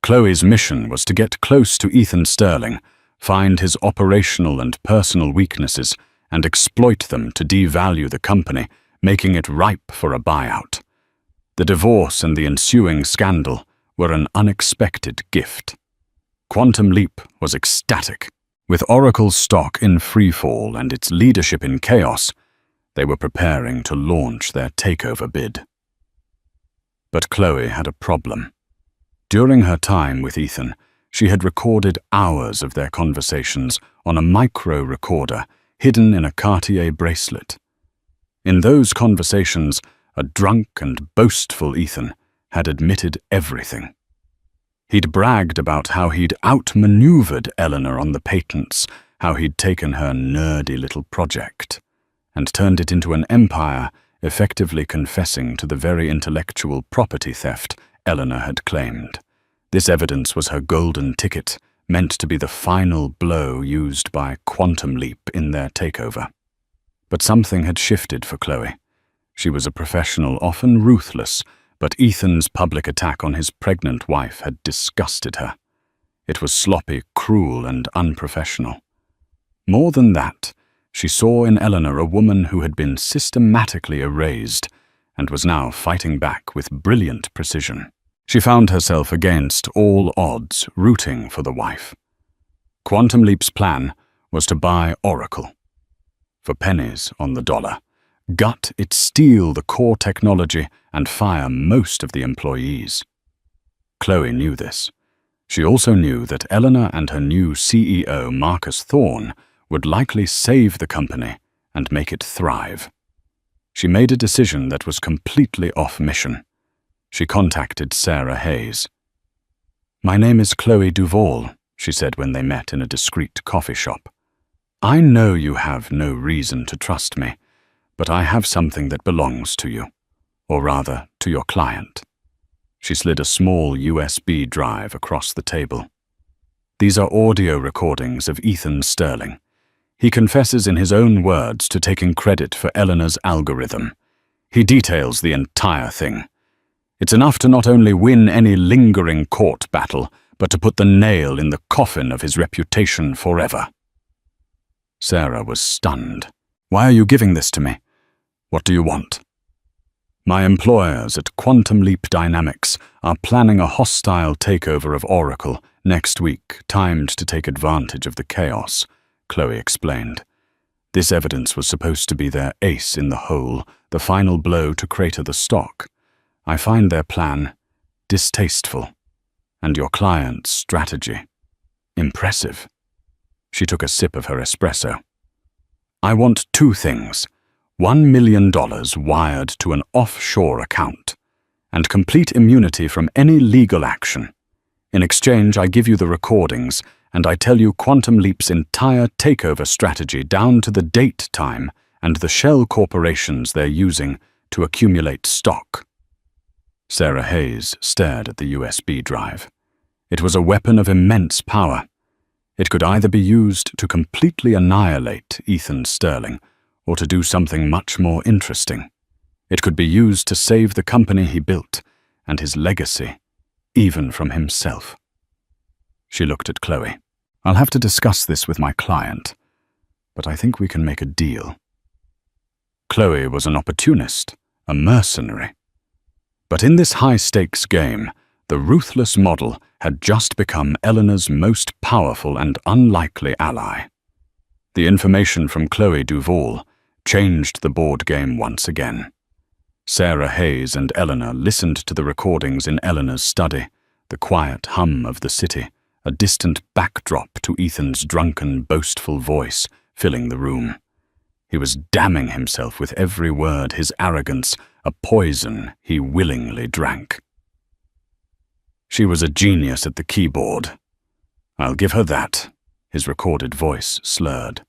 Chloe's mission was to get close to Ethan Sterling, find his operational and personal weaknesses, and exploit them to devalue the company, making it ripe for a buyout. The divorce and the ensuing scandal were an unexpected gift. Quantum Leap was ecstatic. With Oracle's stock in freefall and its leadership in chaos, they were preparing to launch their takeover bid. But Chloe had a problem. During her time with Ethan, she had recorded hours of their conversations on a micro recorder hidden in a Cartier bracelet. In those conversations, a drunk and boastful Ethan had admitted everything. He'd bragged about how he'd outmaneuvered Eleanor on the patents, how he'd taken her nerdy little project and turned it into an empire, effectively confessing to the very intellectual property theft Eleanor had claimed. This evidence was her golden ticket, meant to be the final blow used by Quantum Leap in their takeover. But something had shifted for Chloe. She was a professional, often ruthless, but Ethan's public attack on his pregnant wife had disgusted her. It was sloppy, cruel, and unprofessional. More than that, she saw in Eleanor a woman who had been systematically erased and was now fighting back with brilliant precision. She found herself against all odds, rooting for the wife. Quantum Leap's plan was to buy Oracle. For pennies on the dollar, gut it, steal the core technology, and fire most of the employees. Chloe knew this. She also knew that Eleanor and her new CEO, Marcus Thorne, would likely save the company and make it thrive. She made a decision that was completely off mission. She contacted Sarah Hayes. "My name is Chloe Duvall," she said when they met in a discreet coffee shop. "I know you have no reason to trust me, but I have something that belongs to you, or rather, to your client." She slid a small USB drive across the table. "These are audio recordings of Ethan Sterling. He confesses in his own words to taking credit for Eleanor's algorithm. He details the entire thing. It's enough to not only win any lingering court battle, but to put the nail in the coffin of his reputation forever." Sarah was stunned. "Why are you giving this to me? What do you want?" "My employers at Quantum Leap Dynamics are planning a hostile takeover of Oracle next week, timed to take advantage of the chaos," Chloe explained. "This evidence was supposed to be their ace in the hole, the final blow to crater the stock. I find their plan distasteful, and your client's strategy impressive." She took a sip of her espresso. "I want two things: $1 million wired to an offshore account, and complete immunity from any legal action. In exchange, I give you the recordings, and I tell you Quantum Leap's entire takeover strategy down to the date, time, and the shell corporations they're using to accumulate stock." Sarah Hayes stared at the USB drive. It was a weapon of immense power. It could either be used to completely annihilate Ethan Sterling, or to do something much more interesting. It could be used to save the company he built, and his legacy, even from himself. She looked at Chloe. "I'll have to discuss this with my client, but I think we can make a deal." Chloe was an opportunist, a mercenary. But in this high-stakes game, the ruthless model had just become Eleanor's most powerful and unlikely ally. The information from Chloe Duvall changed the board game once again. Sarah Hayes and Eleanor listened to the recordings in Eleanor's study, the quiet hum of the city, a distant backdrop to Ethan's drunken, boastful voice filling the room. He was damning himself with every word, his arrogance, a poison he willingly drank. She was a genius at the keyboard. I'll give her that, his recorded voice slurred.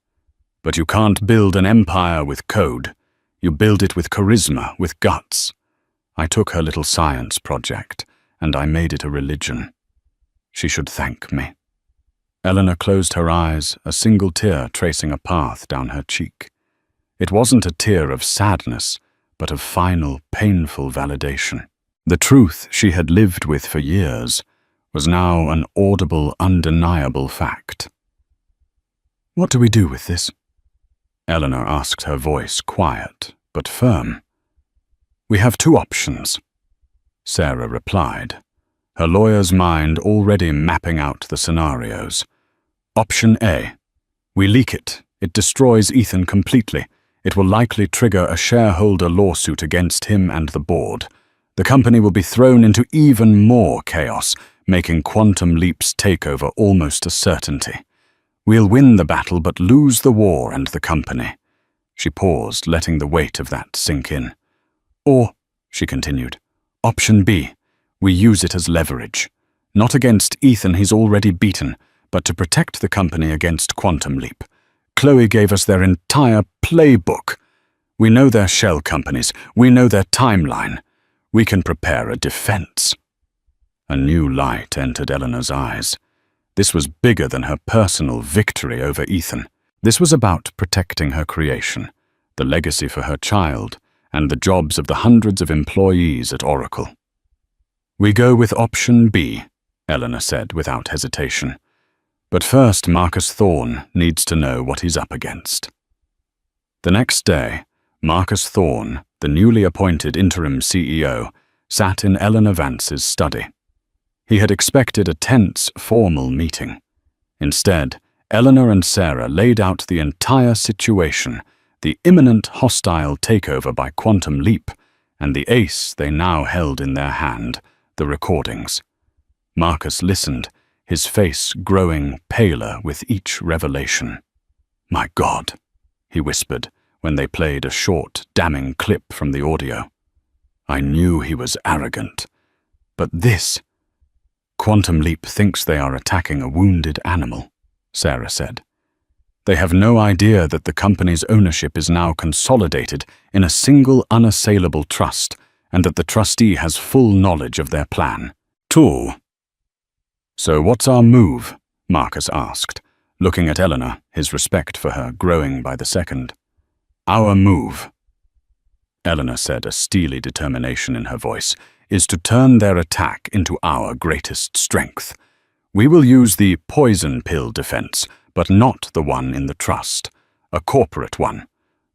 But you can't build an empire with code. You build it with charisma, with guts. I took her little science project, and I made it a religion. She should thank me. Eleanor closed her eyes, a single tear tracing a path down her cheek. It wasn't a tear of sadness, but of final, painful validation. The truth she had lived with for years was now an audible, undeniable fact. "What do we do with this?" Eleanor asked, her voice quiet but firm. "We have two options," Sarah replied, her lawyer's mind already mapping out the scenarios. Option A. We leak it. It destroys Ethan completely. It will likely trigger a shareholder lawsuit against him and the board. The company will be thrown into even more chaos, making Quantum Leap's takeover almost a certainty. We'll win the battle but lose the war and the company. She paused, letting the weight of that sink in. Or, she continued, Option B. We use it as leverage. Not against Ethan, he's already beaten, but to protect the company against Quantum Leap. Chloe gave us their entire playbook. We know their shell companies. We know their timeline. We can prepare a defense. A new light entered Eleanor's eyes. This was bigger than her personal victory over Ethan. This was about protecting her creation, the legacy for her child, and the jobs of the hundreds of employees at Oracle. We go with option B, Eleanor said without hesitation. But first, Marcus Thorne needs to know what he's up against. The next day, Marcus Thorne, the newly appointed interim CEO, sat in Eleanor Vance's study. He had expected a tense, formal meeting. Instead, Eleanor and Sarah laid out the entire situation, the imminent hostile takeover by Quantum Leap, and the ace they now held in their hand, the recordings. Marcus listened, his face growing paler with each revelation. "My God," he whispered when they played a short, damning clip from the audio. "I knew he was arrogant. But this—" "Quantum Leap thinks they are attacking a wounded animal," Sarah said. "They have no idea that the company's ownership is now consolidated in a single unassailable trust, and that the trustee has full knowledge of their plan. Tool." "So what's our move?" Marcus asked, looking at Eleanor, his respect for her growing by the second. "Our move," Eleanor said, a steely determination in her voice, "is to turn their attack into our greatest strength. We will use the poison pill defense, but not the one in the trust, a corporate one.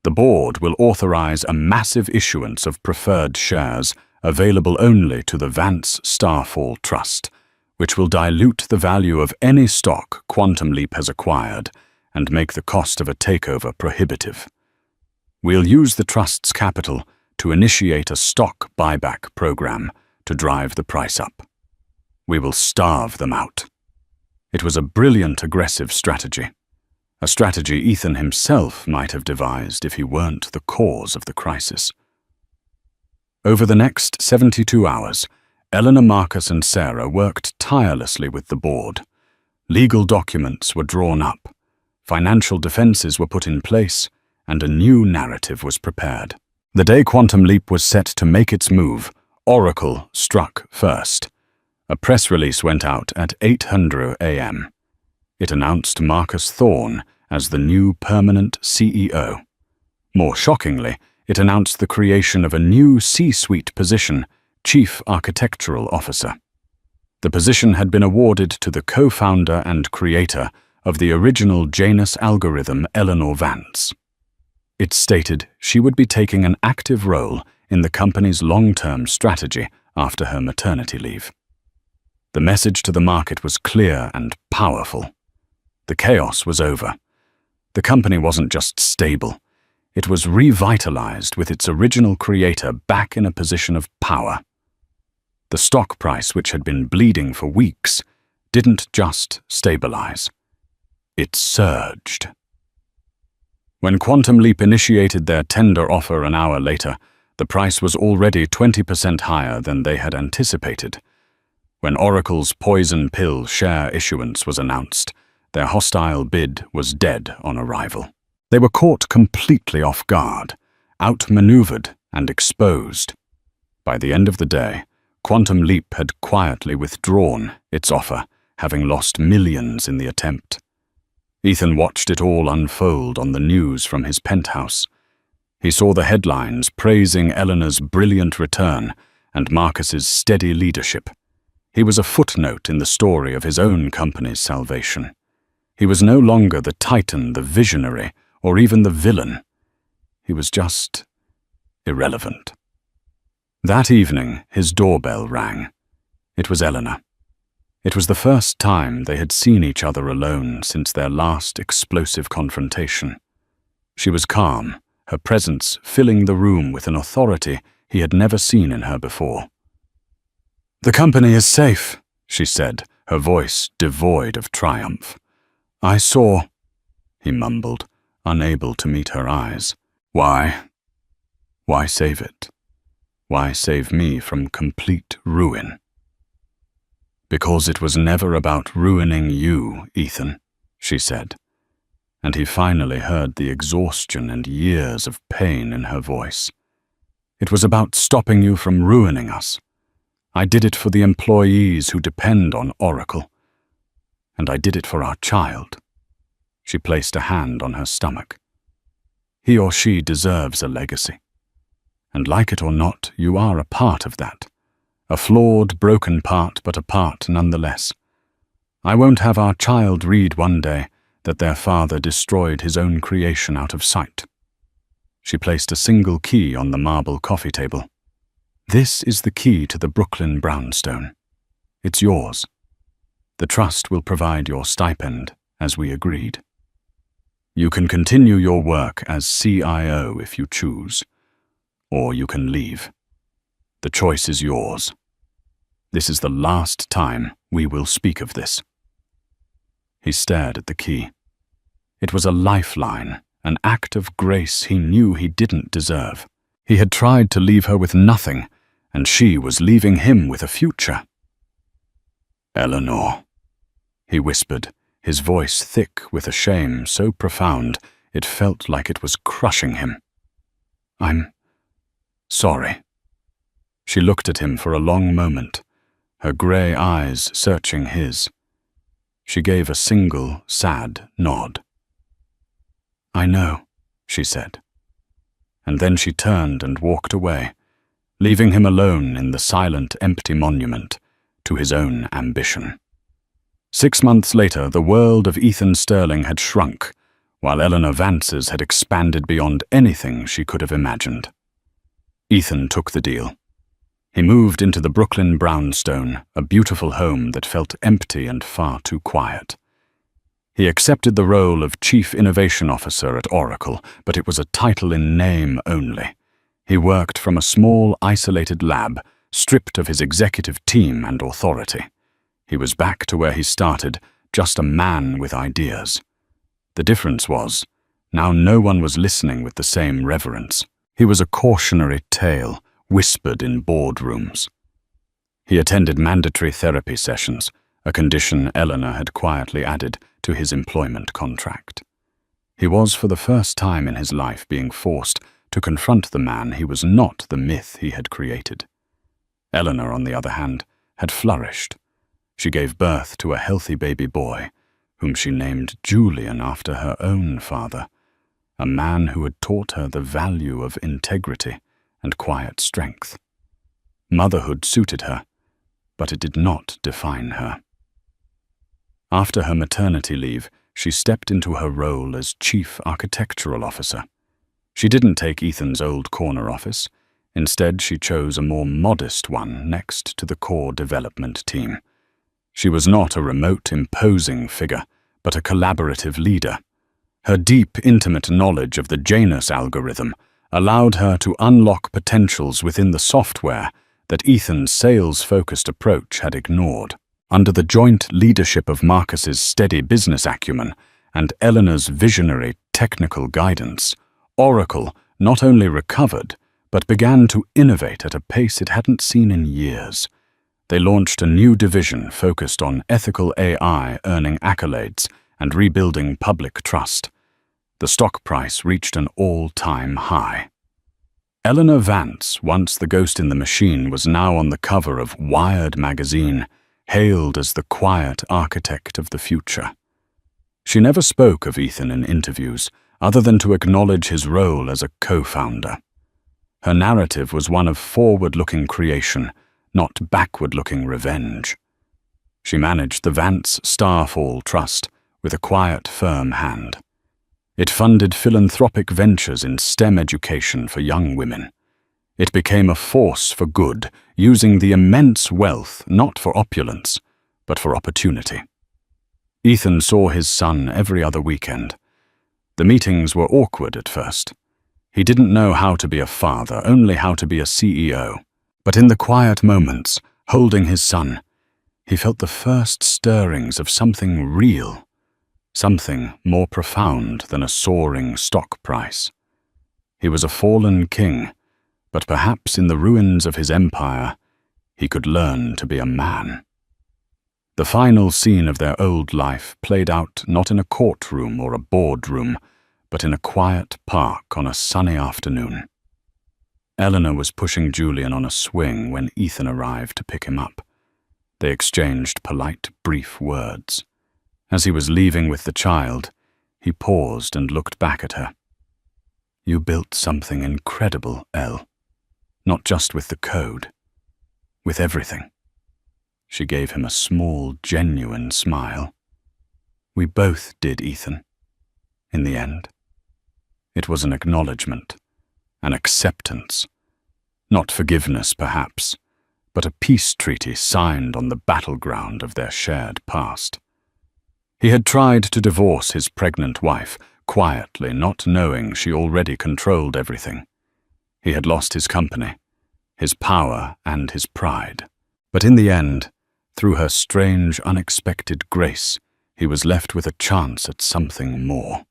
The board will authorize a massive issuance of preferred shares available only to the Vance Starfall Trust, which will dilute the value of any stock Quantum Leap has acquired and make the cost of a takeover prohibitive. We'll use the trust's capital to initiate a stock buyback program to drive the price up. We will starve them out." It was a brilliant, aggressive strategy. A strategy Ethan himself might have devised if he weren't the cause of the crisis. Over the next 72 hours, Eleanor, Marcus, and Sarah worked tirelessly with the board. Legal documents were drawn up, financial defenses were put in place, and a new narrative was prepared. The day Quantum Leap was set to make its move, Oracle struck first. A press release went out at 8:00 a.m. It announced Marcus Thorne as the new permanent CEO. More shockingly, it announced the creation of a new C-suite position, Chief Architectural Officer. The position had been awarded to the co-founder and creator of the original Janus algorithm, Eleanor Vance. It stated she would be taking an active role in the company's long-term strategy after her maternity leave. The message to the market was clear and powerful. The chaos was over. The company wasn't just stable. It was revitalized with its original creator back in a position of power. The stock price, which had been bleeding for weeks, didn't just stabilize. It surged. When Quantum Leap initiated their tender offer an hour later, the price was already 20% higher than they had anticipated. When Oracle's poison pill share issuance was announced, their hostile bid was dead on arrival. They were caught completely off guard, outmaneuvered and exposed. By the end of the day, Quantum Leap had quietly withdrawn its offer, having lost millions in the attempt. Ethan watched it all unfold on the news from his penthouse. He saw the headlines praising Eleanor's brilliant return and Marcus's steady leadership. He was a footnote in the story of his own company's salvation. He was no longer the titan, the visionary, or even the villain. He was just irrelevant. That evening, his doorbell rang. It was Eleanor. It was the first time they had seen each other alone since their last explosive confrontation. She was calm, her presence filling the room with an authority he had never seen in her before. "The company is safe," she said, her voice devoid of triumph. "I saw," he mumbled, unable to meet her eyes. "Why? Why save it? Why save me from complete ruin?" "Because it was never about ruining you, Ethan," she said, and he finally heard the exhaustion and years of pain in her voice. "It was about stopping you from ruining us. I did it for the employees who depend on Oracle, and I did it for our child." She placed a hand on her stomach. "He or she deserves a legacy. And like it or not, you are a part of that. A flawed, broken part, but a part nonetheless. I won't have our child read one day that their father destroyed his own creation out of sight." She placed a single key on the marble coffee table. "This is the key to the Brooklyn brownstone. It's yours. The trust will provide your stipend, as we agreed. You can continue your work as CIO if you choose, or you can leave. The choice is yours. This is the last time we will speak of this." He stared at the key. It was a lifeline, an act of grace he knew he didn't deserve. He had tried to leave her with nothing, and she was leaving him with a future. "Eleanor," he whispered, his voice thick with a shame so profound it felt like it was crushing him. "I'm sorry." She looked at him for a long moment, her grey eyes searching his. She gave a single, sad nod. "I know," she said. And then she turned and walked away, leaving him alone in the silent, empty monument to his own ambition. 6 months later, the world of Ethan Sterling had shrunk, while Eleanor Vance's had expanded beyond anything she could have imagined. Ethan took the deal. He moved into the Brooklyn brownstone, a beautiful home that felt empty and far too quiet. He accepted the role of Chief Innovation Officer at Oracle, but it was a title in name only. He worked from a small, isolated lab, stripped of his executive team and authority. He was back to where he started, just a man with ideas. The difference was, now no one was listening with the same reverence. He was a cautionary tale, whispered in boardrooms. He attended mandatory therapy sessions, a condition Eleanor had quietly added to his employment contract. He was for the first time in his life being forced to confront the man he was not the myth he had created. Eleanor, on the other hand, had flourished. She gave birth to a healthy baby boy, whom she named Julian after her own father, a man who had taught her the value of integrity and quiet strength. Motherhood suited her, but it did not define her. After her maternity leave, she stepped into her role as Chief Architectural Officer. She didn't take Ethan's old corner office. Instead, she chose a more modest one next to the core development team. She was not a remote, imposing figure, but a collaborative leader. Her deep, intimate knowledge of the Janus algorithm allowed her to unlock potentials within the software that Ethan's sales-focused approach had ignored. Under the joint leadership of Marcus's steady business acumen and Eleanor's visionary, technical guidance, Oracle not only recovered, but began to innovate at a pace it hadn't seen in years. They launched a new division focused on ethical AI earning accolades and rebuilding public trust. The stock price reached an all-time high. Eleanor Vance, once the ghost in the machine, was now on the cover of Wired magazine, hailed as the quiet architect of the future. She never spoke of Ethan in interviews, other than to acknowledge his role as a co-founder. Her narrative was one of forward-looking creation, not backward-looking revenge. She managed the Vance Starfall Trust with a quiet, firm hand. It funded philanthropic ventures in STEM education for young women. It became a force for good, using the immense wealth not for opulence, but for opportunity. Ethan saw his son every other weekend. The meetings were awkward at first. He didn't know how to be a father, only how to be a CEO. But in the quiet moments, holding his son, he felt the first stirrings of something real, something more profound than a soaring stock price. He was a fallen king, but perhaps in the ruins of his empire, he could learn to be a man. The final scene of their old life played out not in a courtroom or a boardroom, but in a quiet park on a sunny afternoon. Eleanor was pushing Julian on a swing when Ethan arrived to pick him up. They exchanged polite, brief words. As he was leaving with the child, he paused and looked back at her. "You built something incredible, Elle. Not just with the code, with everything." She gave him a small, genuine smile. "We both did, Ethan. In the end." It was an acknowledgement, an acceptance. Not forgiveness, perhaps, but a peace treaty signed on the battleground of their shared past. He had tried to divorce his pregnant wife, quietly, not knowing she already controlled everything. He had lost his company, his power and his pride. But in the end, through her strange, unexpected grace, he was left with a chance at something more.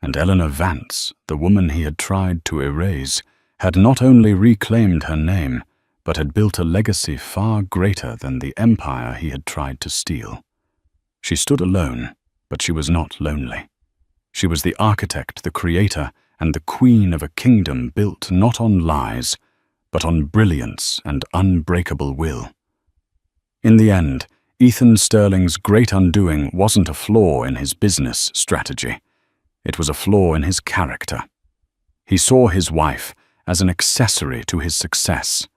And Eleanor Vance, the woman he had tried to erase, had not only reclaimed her name, but had built a legacy far greater than the empire he had tried to steal. She stood alone, but she was not lonely. She was the architect, the creator, and the queen of a kingdom built not on lies, but on brilliance and unbreakable will. In the end, Ethan Sterling's great undoing wasn't a flaw in his business strategy. It was a flaw in his character. He saw his wife as an accessory to his success,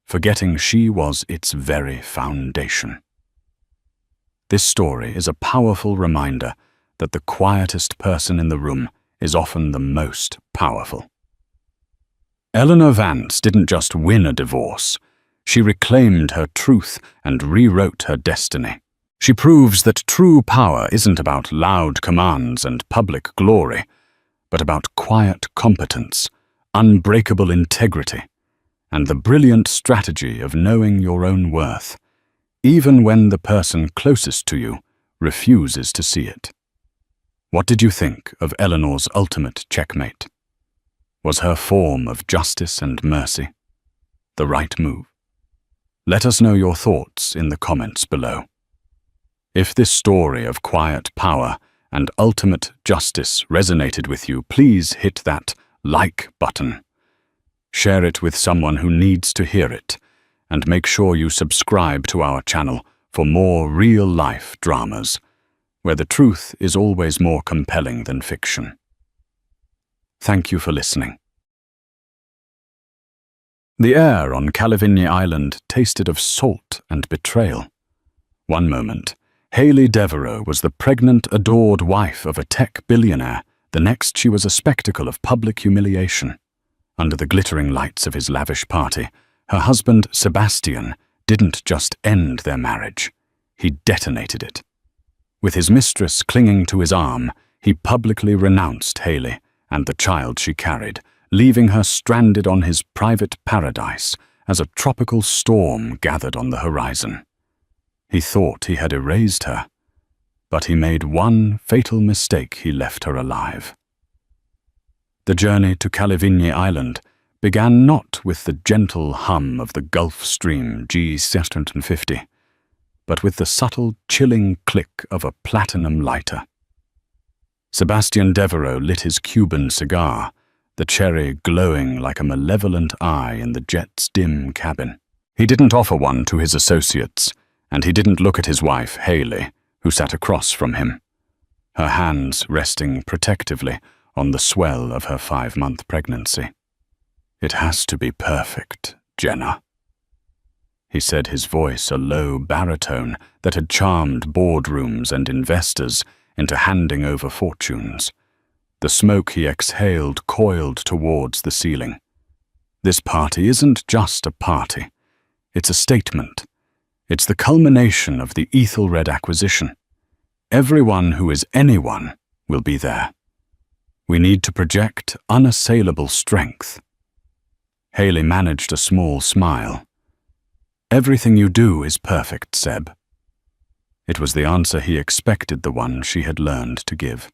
forgetting she was its very foundation. This story is a powerful reminder that the quietest person in the room is often the most powerful. Eleanor Vance didn't just win a divorce. She reclaimed her truth and rewrote her destiny. She proves that true power isn't about loud commands and public glory, but about quiet competence, unbreakable integrity, and the brilliant strategy of knowing your own worth, even when the person closest to you refuses to see it. What did you think of Eleanor's ultimate checkmate? Was her form of justice and mercy the right move? Let us know your thoughts in the comments below. If this story of quiet power and ultimate justice resonated with you, please hit that like button. Share it with someone who needs to hear it, and make sure you subscribe to our channel for more real-life dramas, where the truth is always more compelling than fiction. Thank you for listening. The air on Calavigny Island tasted of salt and betrayal. One moment, Hayley Devereaux was the pregnant, adored wife of a tech billionaire. The next, she was a spectacle of public humiliation. Under the glittering lights of his lavish party, her husband, Sebastian, didn't just end their marriage. He detonated it. With his mistress clinging to his arm, he publicly renounced Hayley and the child she carried, leaving her stranded on his private paradise as a tropical storm gathered on the horizon. He thought he had erased her, but he made one fatal mistake. He left her alive. The journey to Calivigny Island began not with the gentle hum of the Gulf Stream G750, but with the subtle, chilling click of a platinum lighter. Sebastian Devereux lit his Cuban cigar, the cherry glowing like a malevolent eye in the jet's dim cabin. He didn't offer one to his associates, and he didn't look at his wife, Hayley, who sat across from him, her hands resting protectively on the swell of her 5-month pregnancy. "It has to be perfect, Jenna," he said, his voice a low baritone that had charmed boardrooms and investors into handing over fortunes. The smoke he exhaled coiled towards the ceiling. "This party isn't just a party. It's a statement. It's the culmination of the Ethelred acquisition. Everyone who is anyone will be there. We need to project unassailable strength." Hayley managed a small smile. "Everything you do is perfect, Seb." It was the answer he expected, the one she had learned to give.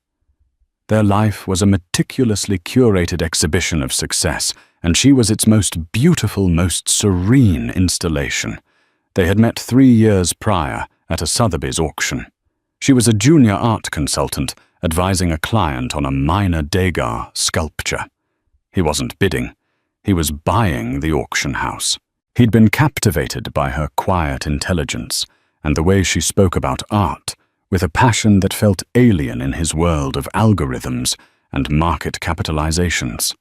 Their life was a meticulously curated exhibition of success, and she was its most beautiful, most serene installation. They had met 3 years prior at a Sotheby's auction. She was a junior art consultant advising a client on a minor Degas sculpture. He wasn't bidding. He was buying the auction house. He'd been captivated by her quiet intelligence and the way she spoke about art with a passion that felt alien in his world of algorithms and market capitalizations.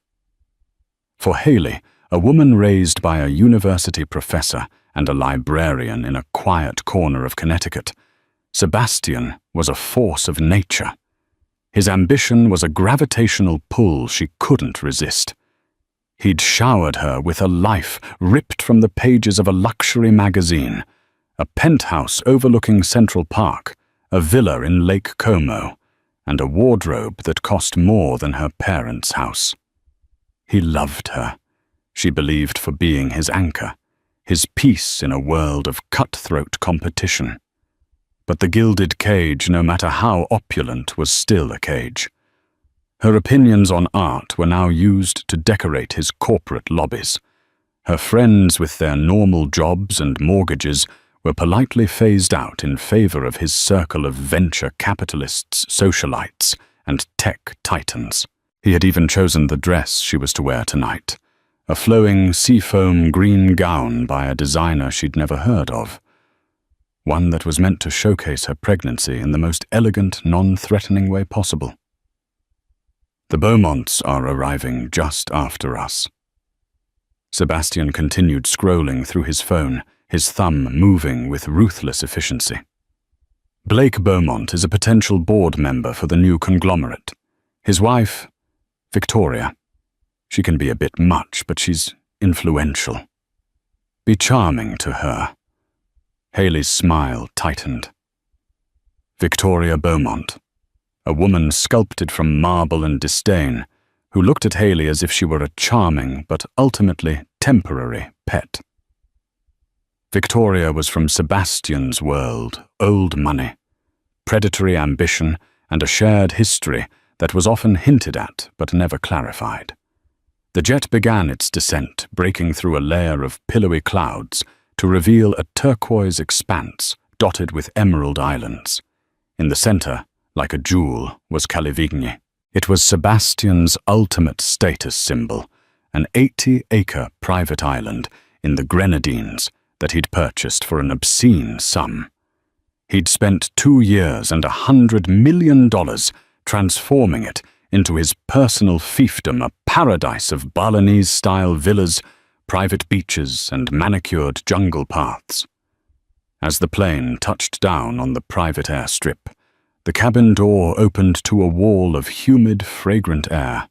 For Hayley, a woman raised by a university professor and a librarian in a quiet corner of Connecticut, Sebastian was a force of nature. His ambition was a gravitational pull she couldn't resist. He'd showered her with a life ripped from the pages of a luxury magazine, a penthouse overlooking Central Park, a villa in Lake Como, and a wardrobe that cost more than her parents' house. He loved her, she believed, for being his anchor, his peace in a world of cutthroat competition. But the gilded cage, no matter how opulent, was still a cage. Her opinions on art were now used to decorate his corporate lobbies. Her friends with their normal jobs and mortgages were politely phased out in favor of his circle of venture capitalists, socialites, and tech titans. He had even chosen the dress she was to wear tonight, a flowing seafoam green gown by a designer she'd never heard of. One that was meant to showcase her pregnancy in the most elegant, non-threatening way possible. "The Beaumonts are arriving just after us." Sebastian continued scrolling through his phone, his thumb moving with ruthless efficiency. "Blake Beaumont is a potential board member for the new conglomerate. His wife, Victoria. She can be a bit much, but she's influential. Be charming to her." Hayley's smile tightened. Victoria Beaumont, a woman sculpted from marble and disdain, who looked at Hayley as if she were a charming but ultimately temporary pet. Victoria was from Sebastian's world, old money, predatory ambition, and a shared history that was often hinted at but never clarified. The jet began its descent, breaking through a layer of pillowy clouds to reveal a turquoise expanse dotted with emerald islands. In the center, like a jewel, was Calivigny. It was Sebastian's ultimate status symbol, an 80-acre private island in the Grenadines that he'd purchased for an obscene sum. He'd spent 2 years and $100 million transforming it into his personal fiefdom, a paradise of Balinese-style villas, private beaches, and manicured jungle paths. As the plane touched down on the private airstrip, the cabin door opened to a wall of humid, fragrant air.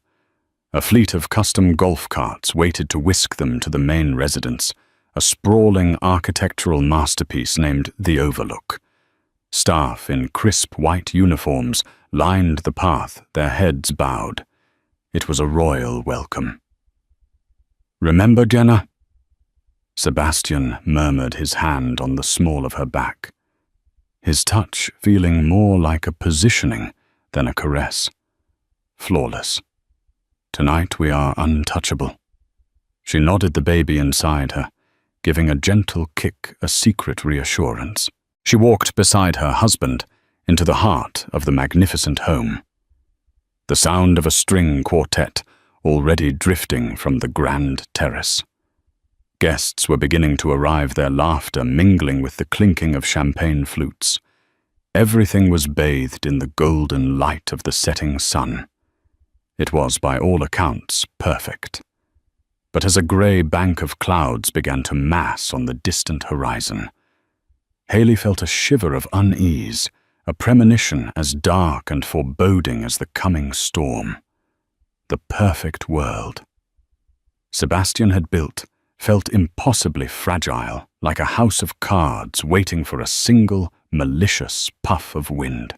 A fleet of custom golf carts waited to whisk them to the main residence, a sprawling architectural masterpiece named The Overlook. Staff in crisp white uniforms lined the path, their heads bowed. It was a royal welcome. "Remember, Jenna?" Sebastian murmured, his hand on the small of her back, his touch feeling more like a positioning than a caress. Flawless. Tonight we are untouchable." She nodded the baby inside her, giving a gentle kick a secret reassurance. She walked beside her husband into the heart of the magnificent home. The sound of a string quartet already drifting from the grand terrace. Guests were beginning to arrive, their laughter mingling with the clinking of champagne flutes. Everything was bathed in the golden light of the setting sun. It was, by all accounts, perfect. But as a grey bank of clouds began to mass on the distant horizon, Haley felt a shiver of unease, a premonition as dark and foreboding as the coming storm. The perfect world Sebastian had built felt impossibly fragile, like a house of cards waiting for a single, malicious puff of wind.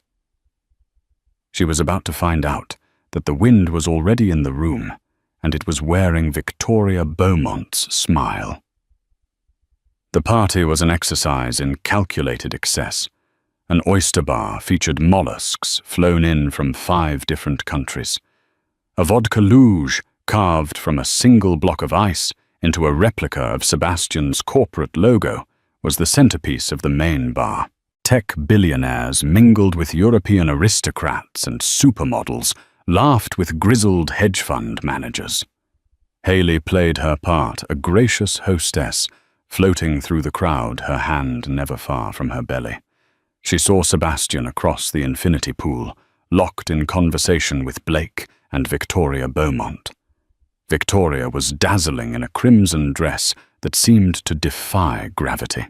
She was about to find out that the wind was already in the room, and it was wearing Victoria Beaumont's smile. The party was an exercise in calculated excess. An oyster bar featured mollusks flown in from 5 different countries. A vodka luge carved from a single block of ice into a replica of Sebastian's corporate logo was the centerpiece of the main bar. Tech billionaires mingled with European aristocrats and supermodels, laughed with grizzled hedge fund managers. Haley played her part, a gracious hostess, floating through the crowd, her hand never far from her belly. She saw Sebastian across the infinity pool, locked in conversation with Blake and Victoria Beaumont. Victoria was dazzling in a crimson dress that seemed to defy gravity.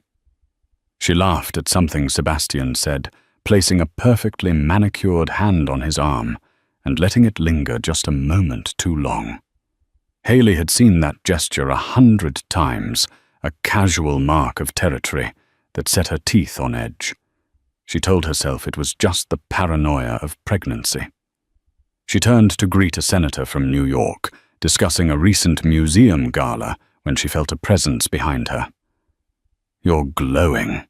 She laughed at something Sebastian said, placing a perfectly manicured hand on his arm and letting it linger just a moment too long. Haley had seen that gesture 100 times, a casual mark of territory that set her teeth on edge. She told herself it was just the paranoia of pregnancy. She turned to greet a senator from New York, discussing a recent museum gala when she felt a presence behind her. "You're glowing,"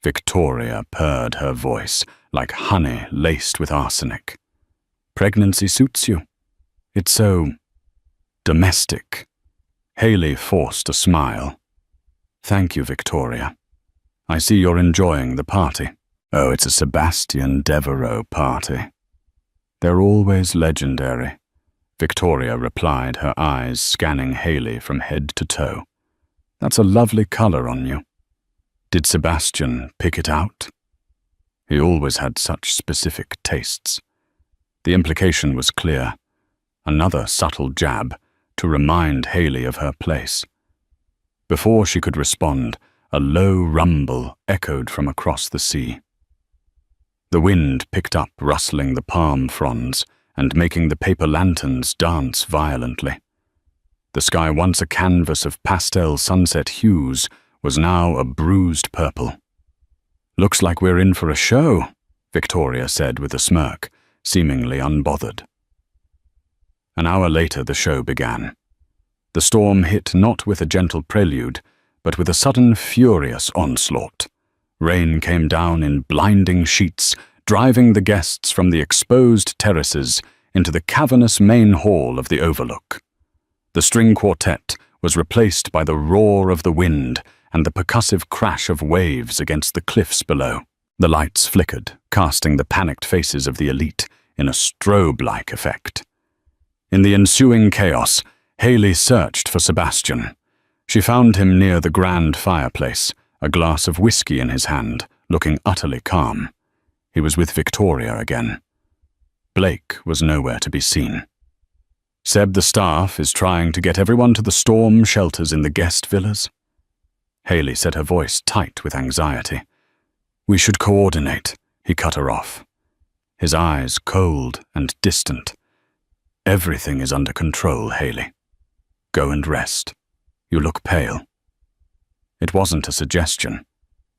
Victoria purred, her voice like honey laced with arsenic. "Pregnancy suits you. It's so domestic." Haley forced a smile. "Thank you, Victoria. I see you're enjoying the party." "Oh, it's a Sebastian Devereaux party." "They're always legendary," Victoria replied, her eyes scanning Haley from head to toe. "That's a lovely color on you. Did Sebastian pick it out?" He always had such specific tastes. The implication was clear. Another subtle jab to remind Haley of her place. Before she could respond, a low rumble echoed from across the sea. The wind picked up, rustling the palm fronds and making the paper lanterns dance violently. The sky, once a canvas of pastel sunset hues, was now a bruised purple. "Looks like we're in for a show," Victoria said with a smirk, seemingly unbothered. An hour later, the show began. The storm hit not with a gentle prelude, but with a sudden, furious onslaught. Rain came down in blinding sheets, driving the guests from the exposed terraces into the cavernous main hall of the Overlook. The string quartet was replaced by the roar of the wind and the percussive crash of waves against the cliffs below. The lights flickered, casting the panicked faces of the elite in a strobe-like effect. In the ensuing chaos, Haley searched for Sebastian. She found him near the grand fireplace, a glass of whiskey in his hand, looking utterly calm. He was with Victoria again. Blake was nowhere to be seen. "Seb, the staff is trying to get everyone to the storm shelters in the guest villas." Haley said, her voice tight with anxiety. "We should coordinate," he cut her off. His eyes cold and distant. "Everything is under control, Haley. Go and rest. You look pale." It wasn't a suggestion.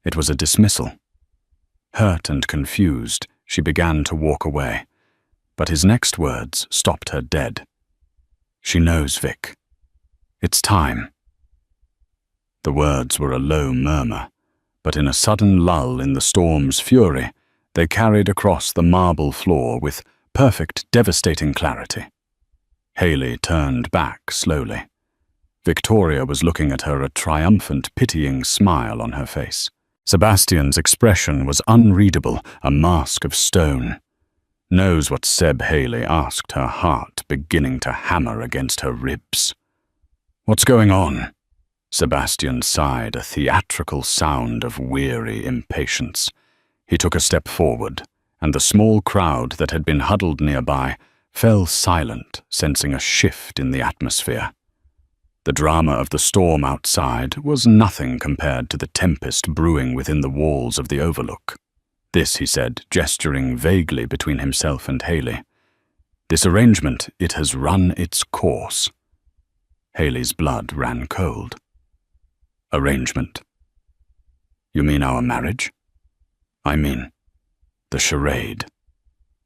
It was a dismissal. Hurt and confused, she began to walk away, but his next words stopped her dead. "She knows, Vic. It's time." The words were a low murmur, but in a sudden lull in the storm's fury, they carried across the marble floor with perfect, devastating clarity. Haley turned back slowly. Victoria was looking at her, a triumphant, pitying smile on her face. Sebastian's expression was unreadable, a mask of stone. Knows what Seb Haley asked, her heart beginning to hammer against her ribs. "What's going on?" Sebastian sighed, a theatrical sound of weary impatience. He took a step forward, and the small crowd that had been huddled nearby fell silent, sensing a shift in the atmosphere. The drama of the storm outside was nothing compared to the tempest brewing within the walls of the Overlook. "This," he said, gesturing vaguely between himself and Haley. "This arrangement, it has run its course." Haley's blood ran cold. "Arrangement? You mean our marriage?" "I mean, the charade."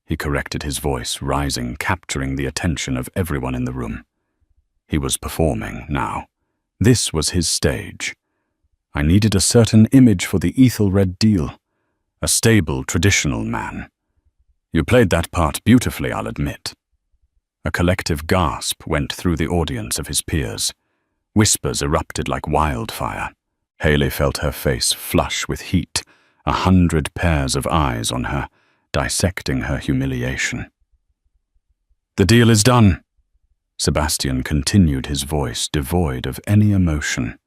He corrected his voice, rising, capturing the attention of everyone in the room. He was performing now. This was his stage. I needed a certain image for the Ethelred deal. A stable, traditional man. You played that part beautifully, I'll admit. A collective gasp went through the audience of his peers. Whispers erupted like wildfire. Haley felt her face flush with heat, 100 pairs of eyes on her, dissecting her humiliation. "The deal is done." Sebastian continued, his voice devoid of any emotion.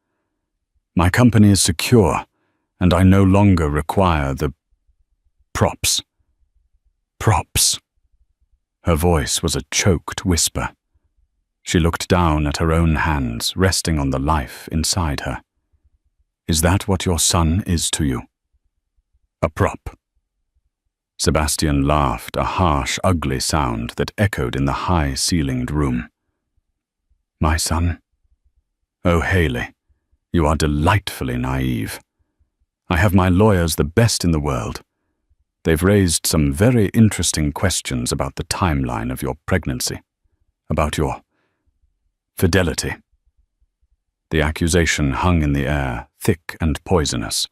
"My company is secure, and I no longer require the props." "Props." Her voice was a choked whisper. She looked down at her own hands, resting on the life inside her. "Is that what your son is to you? A prop?" Sebastian laughed, a harsh, ugly sound that echoed in the high-ceilinged room. "My son? Oh, Haley, you are delightfully naive. I have my lawyers the best in the world. They've raised some very interesting questions about the timeline of your pregnancy, about your fidelity." The accusation hung in the air, thick and poisonous.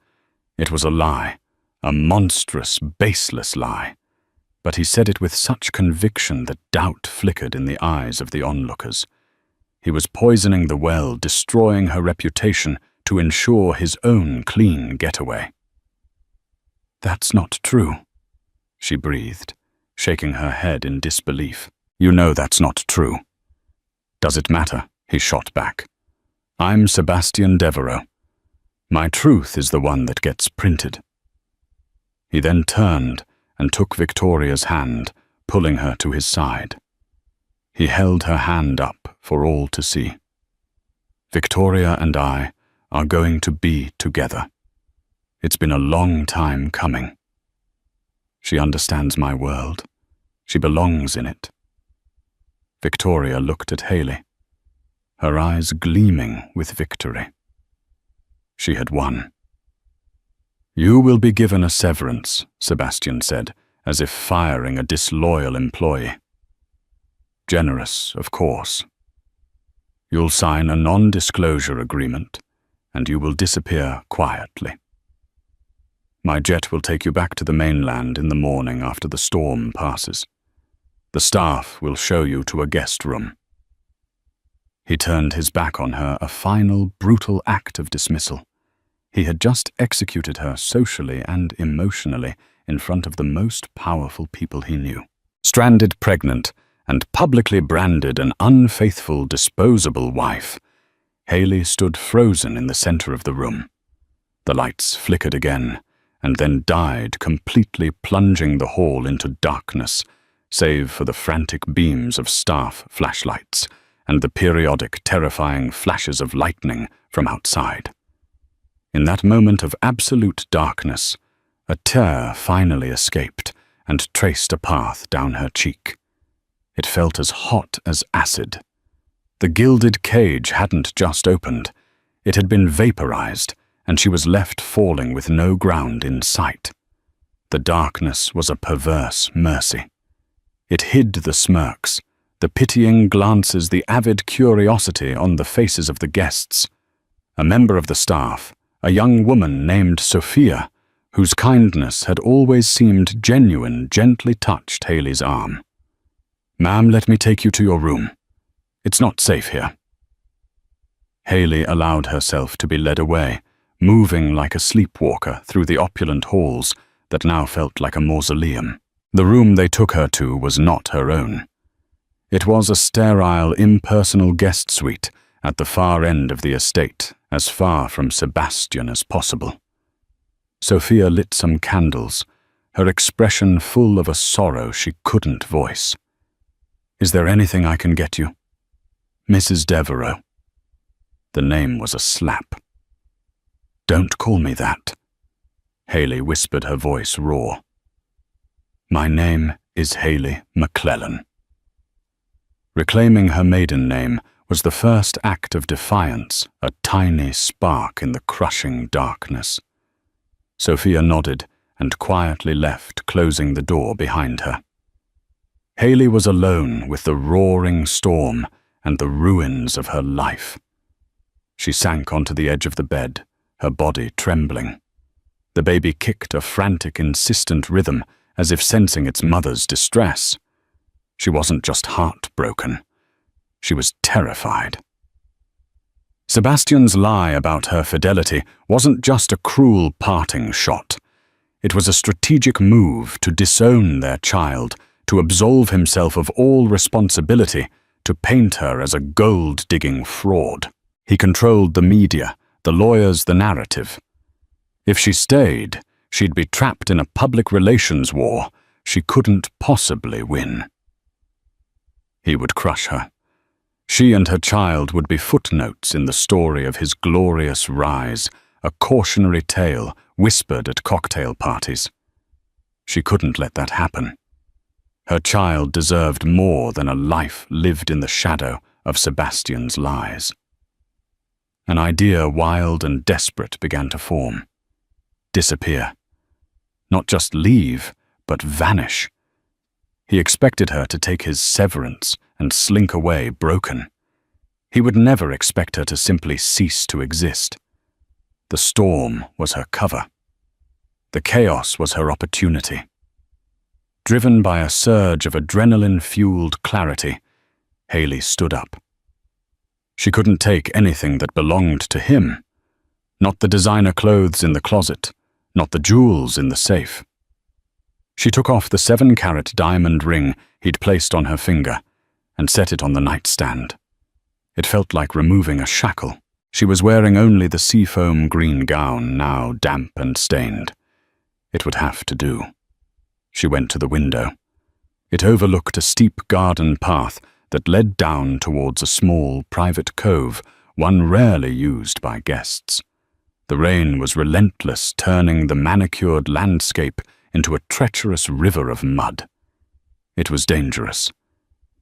It was a lie, a monstrous, baseless lie. But he said it with such conviction that doubt flickered in the eyes of the onlookers. He was poisoning the well, destroying her reputation to ensure his own clean getaway. "That's not true," she breathed, shaking her head in disbelief. "You know that's not true." "Does it matter?" he shot back. "I'm Sebastian Devereux. My truth is the one that gets printed." He then turned and took Victoria's hand, pulling her to his side. He held her hand up for all to see. "Victoria and I are going to be together. It's been a long time coming. She understands my world. She belongs in it." Victoria looked at Haley, her eyes gleaming with victory. She had won. "You will be given a severance," Sebastian said, as if firing a disloyal employee. "Generous, of course. You'll sign a non-disclosure agreement, and you will disappear quietly. My jet will take you back to the mainland in the morning after the storm passes. The staff will show you to a guest room." He turned his back on her, a final, brutal act of dismissal. He had just executed her socially and emotionally in front of the most powerful people he knew. Stranded pregnant and publicly branded an unfaithful, disposable wife, Haley stood frozen in the center of the room. The lights flickered again, and then died, completely plunging the hall into darkness, save for the frantic beams of staff flashlights and the periodic, terrifying flashes of lightning from outside. In that moment of absolute darkness, a tear finally escaped and traced a path down her cheek. It felt as hot as acid. The gilded cage hadn't just opened. It had been vaporized, and she was left falling with no ground in sight. The darkness was a perverse mercy. It hid the smirks, the pitying glances, the avid curiosity on the faces of the guests. A member of the staff, a young woman named Sophia, whose kindness had always seemed genuine, gently touched Haley's arm. "Ma'am, let me take you to your room," It's not safe here. Haley allowed herself to be led away, moving like a sleepwalker through the opulent halls that now felt like a mausoleum. The room they took her to was not her own. It was a sterile, impersonal guest suite at the far end of the estate, as far from Sebastian as possible. Sophia lit some candles, her expression full of a sorrow she couldn't voice. "Is there anything I can get you?" "Mrs. Devereux." The name was a slap. "Don't call me that," Haley whispered, her voice raw. "My name is Haley McClellan." Reclaiming her maiden name was the first act of defiance, a tiny spark in the crushing darkness. Sophia nodded and quietly left, closing the door behind her. Haley was alone with the roaring storm and the ruins of her life. She sank onto the edge of the bed, her body trembling. The baby kicked a frantic, insistent rhythm, as if sensing its mother's distress. She wasn't just heartbroken. She was terrified. Sebastian's lie about her fidelity wasn't just a cruel parting shot. It was a strategic move to disown their child, to absolve himself of all responsibility, to paint her as a gold-digging fraud. He controlled the media, the lawyers, the narrative. If she stayed, she'd be trapped in a public relations war she couldn't possibly win. He would crush her. She and her child would be footnotes in the story of his glorious rise, a cautionary tale whispered at cocktail parties. She couldn't let that happen. Her child deserved more than a life lived in the shadow of Sebastian's lies. An idea, wild and desperate, began to form. Disappear. Not just leave, but vanish. He expected her to take his severance and slink away broken. He would never expect her to simply cease to exist. The storm was her cover. The chaos was her opportunity. Driven by a surge of adrenaline-fueled clarity, Haley stood up. She couldn't take anything that belonged to him. Not the designer clothes in the closet, not the jewels in the safe. She took off the 7-carat diamond ring he'd placed on her finger and set it on the nightstand. It felt like removing a shackle. She was wearing only the seafoam green gown, now damp and stained. It would have to do. She went to the window. It overlooked a steep garden path that led down towards a small, private cove, one rarely used by guests. The rain was relentless, turning the manicured landscape into a treacherous river of mud. It was dangerous,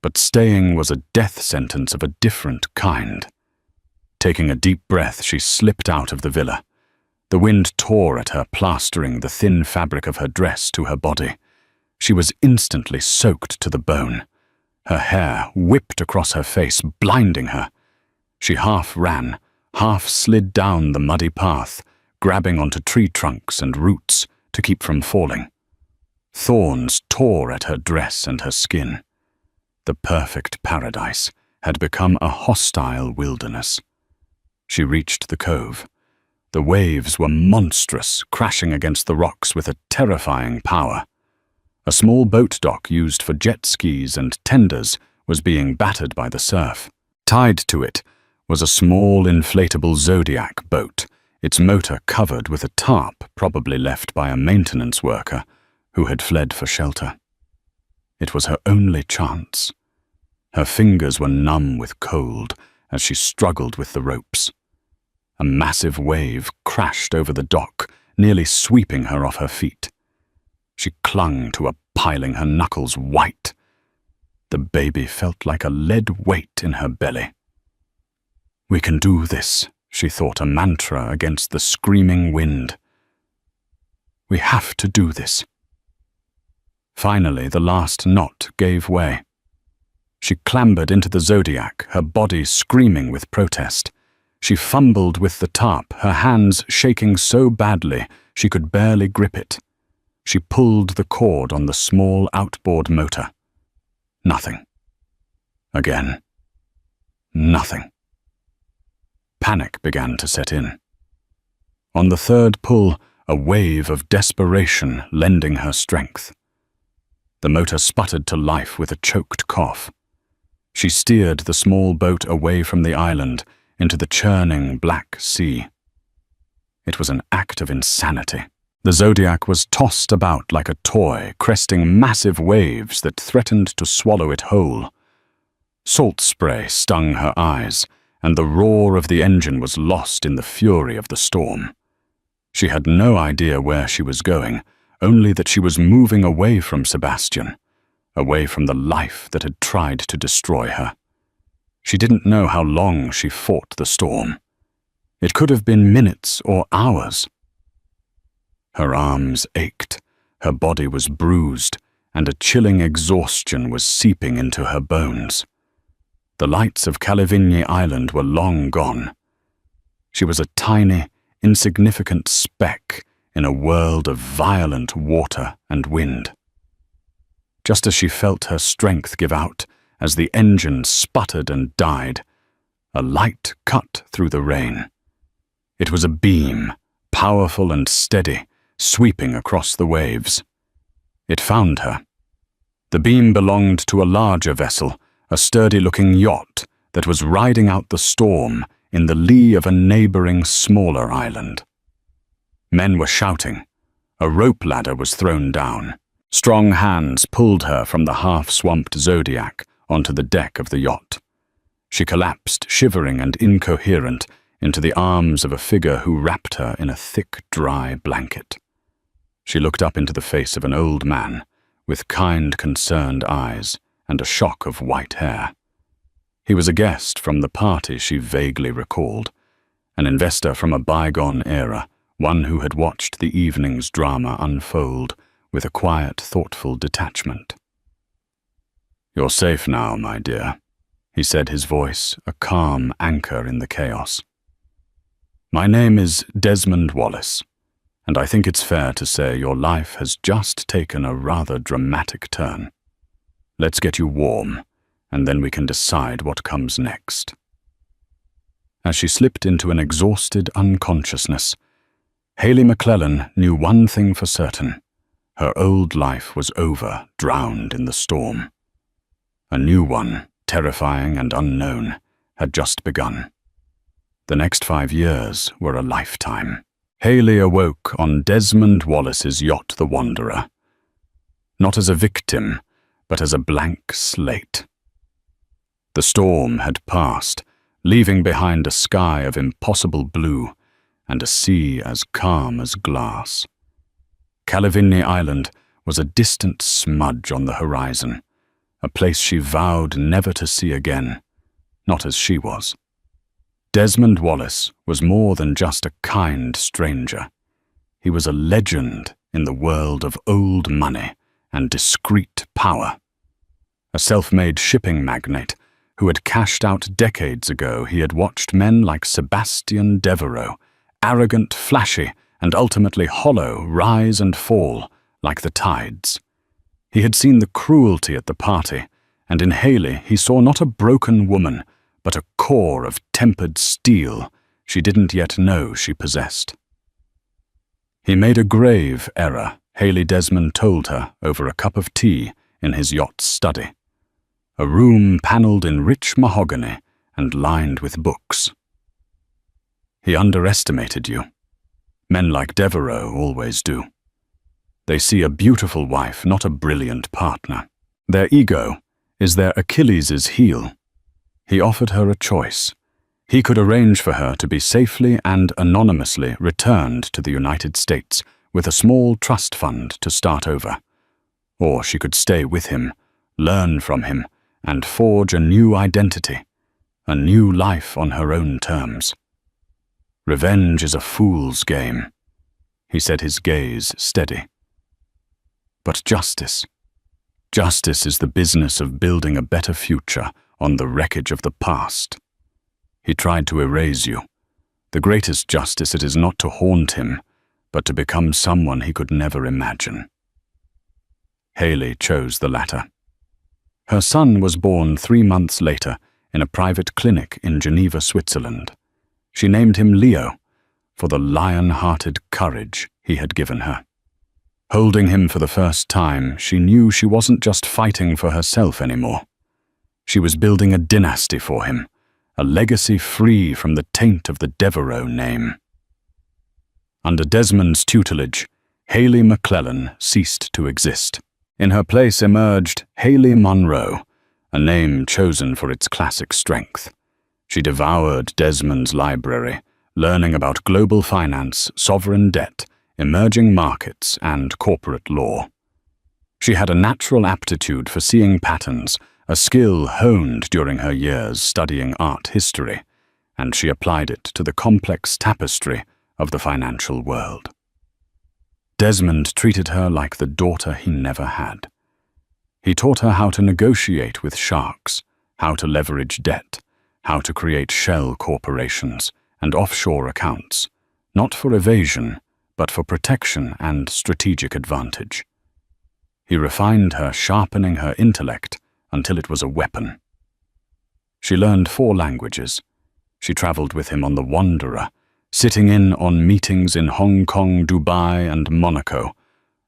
but staying was a death sentence of a different kind. Taking a deep breath, she slipped out of the villa. The wind tore at her, plastering the thin fabric of her dress to her body. She was instantly soaked to the bone. Her hair whipped across her face, blinding her. She half ran, half slid down the muddy path, grabbing onto tree trunks and roots to keep from falling. Thorns tore at her dress and her skin. The perfect paradise had become a hostile wilderness. She reached the cove. The waves were monstrous, crashing against the rocks with a terrifying power. A small boat dock used for jet skis and tenders was being battered by the surf. Tied to it was a small inflatable Zodiac boat, its motor covered with a tarp probably left by a maintenance worker who had fled for shelter. It was her only chance. Her fingers were numb with cold as she struggled with the ropes. A massive wave crashed over the dock, nearly sweeping her off her feet. She clung to a piling, her knuckles white. The baby felt like a lead weight in her belly. "We can do this," she thought, a mantra against the screaming wind. "We have to do this." Finally, the last knot gave way. She clambered into the Zodiac, her body screaming with protest. She fumbled with the tarp, her hands shaking so badly she could barely grip it. She pulled the cord on the small outboard motor. Nothing. Again. nothing. Panic began to set in. On the third pull, a wave of desperation lending her strength. The motor sputtered to life with a choked cough. She steered the small boat away from the island into the churning Black Sea. It was an act of insanity. The Zodiac was tossed about like a toy, cresting massive waves that threatened to swallow it whole. Salt spray stung her eyes, and the roar of the engine was lost in the fury of the storm. She had no idea where she was going, only that she was moving away from Sebastian, away from the life that had tried to destroy her. She didn't know how long she fought the storm. It could have been minutes or hours. Her arms ached, her body was bruised, and a chilling exhaustion was seeping into her bones. The lights of Calivigny Island were long gone. She was a tiny, insignificant speck in a world of violent water and wind. Just as she felt her strength give out, as the engine sputtered and died, a light cut through the rain. It was a beam, powerful and steady, sweeping across the waves. It found her. The beam belonged to a larger vessel, a sturdy-looking yacht that was riding out the storm in the lee of a neighboring smaller island. Men were shouting. A rope ladder was thrown down. Strong hands pulled her from the half-swamped Zodiac onto the deck of the yacht. She collapsed, shivering and incoherent, into the arms of a figure who wrapped her in a thick, dry blanket. She looked up into the face of an old man, with kind, concerned eyes and a shock of white hair. He was a guest from the party she vaguely recalled, an investor from a bygone era, one who had watched the evening's drama unfold with a quiet, thoughtful detachment. "You're safe now, my dear," he said, his voice a calm anchor in the chaos. "My name is Desmond Wallace, and I think it's fair to say your life has just taken a rather dramatic turn. Let's get you warm, and then we can decide what comes next." As she slipped into an exhausted unconsciousness, Hayley McClellan knew one thing for certain. Her old life was over, drowned in the storm. A new one, terrifying and unknown, had just begun. The next 5 years were a lifetime. Hayley awoke on Desmond Wallace's yacht, the Wanderer. Not as a victim, but as a blank slate. The storm had passed, leaving behind a sky of impossible blue and a sea as calm as glass. Calivigny Island was a distant smudge on the horizon, a place she vowed never to see again, not as she was. Desmond Wallace was more than just a kind stranger. He was a legend in the world of old money and discreet power. A self-made shipping magnate who had cashed out decades ago, he had watched men like Sebastian Devereux, arrogant, flashy, and ultimately hollow, rise and fall like the tides. He had seen the cruelty at the party, and in Hayley he saw not a broken woman, but a core of tempered steel she didn't yet know she possessed. He made a grave error, Hayley Desmond told her over a cup of tea in his yacht's study. A room panelled in rich mahogany and lined with books. He underestimated you. Men like Devereux always do. They see a beautiful wife, not a brilliant partner. Their ego is their Achilles' heel. He offered her a choice. He could arrange for her to be safely and anonymously returned to the United States with a small trust fund to start over. Or she could stay with him, learn from him, and forge a new identity, a new life on her own terms. Revenge is a fool's game, he said, his gaze steady. But justice is the business of building a better future on the wreckage of the past. He tried to erase you. The greatest justice it is not to haunt him, but to become someone he could never imagine. Hayley chose the latter. Her son was born 3 months later in a private clinic in Geneva, Switzerland. She named him Leo for the lion-hearted courage he had given her. Holding him for the first time, she knew she wasn't just fighting for herself anymore. She was building a dynasty for him, a legacy free from the taint of the Devereux name. Under Desmond's tutelage, Haley McClellan ceased to exist. In her place emerged Haley Monroe, a name chosen for its classic strength. She devoured Desmond's library, learning about global finance, sovereign debt, emerging markets, and corporate law. She had a natural aptitude for seeing patterns, a skill honed during her years studying art history, and she applied it to the complex tapestry of the financial world. Desmond treated her like the daughter he never had. He taught her how to negotiate with sharks, how to leverage debt, how to create shell corporations and offshore accounts, not for evasion, but for protection and strategic advantage. He refined her, sharpening her intellect until it was a weapon. She learned 4 languages. She traveled with him on the Wanderer, sitting in on meetings in Hong Kong, Dubai, and Monaco,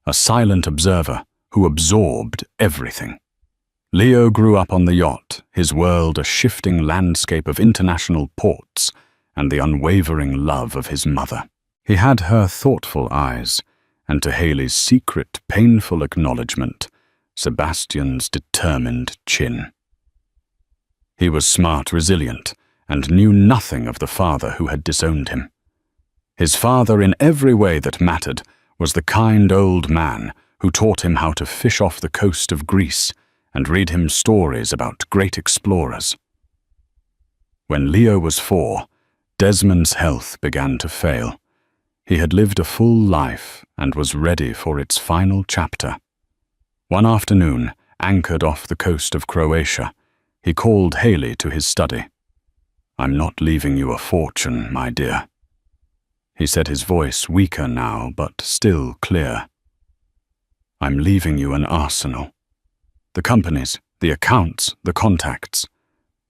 a silent observer who absorbed everything. Leo grew up on the yacht, his world a shifting landscape of international ports and the unwavering love of his mother. He had her thoughtful eyes, and to Haley's secret, painful acknowledgement, Sebastian's determined chin. He was smart, resilient, and knew nothing of the father who had disowned him. His father, in every way that mattered, was the kind old man who taught him how to fish off the coast of Greece and read him stories about great explorers. When Leo was 4, Desmond's health began to fail. He had lived a full life and was ready for its final chapter. One afternoon, anchored off the coast of Croatia, he called Haley to his study. "I'm not leaving you a fortune, my dear." He said, his voice weaker now, but still clear. "I'm leaving you an arsenal. The companies, the accounts, the contacts,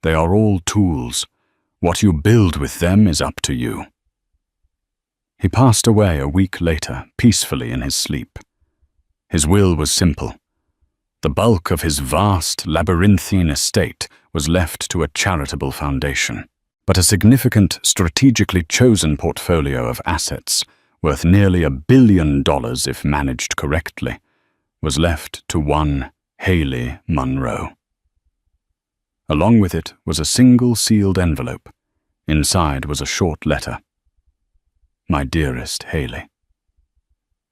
they are all tools. What you build with them is up to you." He passed away a week later, peacefully in his sleep. His will was simple. The bulk of his vast, labyrinthine estate was left to a charitable foundation, but a significant, strategically chosen portfolio of assets, worth nearly $1 billion if managed correctly, was left to one Haley Monroe. Along with it was a single sealed envelope. Inside was a short letter. "My dearest Haley,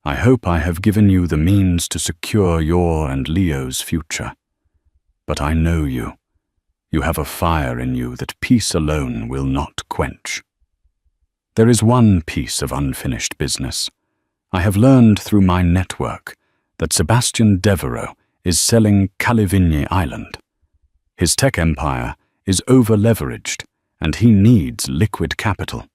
I hope I have given you the means to secure your and Leo's future. But I know you. You have a fire in you that peace alone will not quench. There is one piece of unfinished business. I have learned through my network that Sebastian Devereux is selling Calivigny Island. His tech empire is over-leveraged, and he needs liquid capital.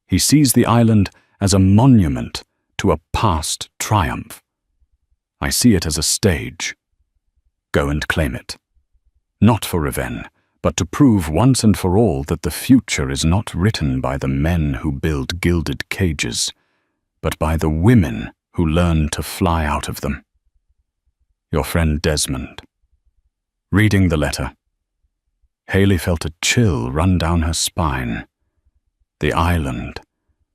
He sees the island as a monument to a past triumph. I see it as a stage. Go and claim it. Not for revenge, but to prove once and for all that the future is not written by the men who build gilded cages, but by the women who learn to fly out of them. Your friend Desmond." Reading the letter, Haley felt a chill run down her spine. The island,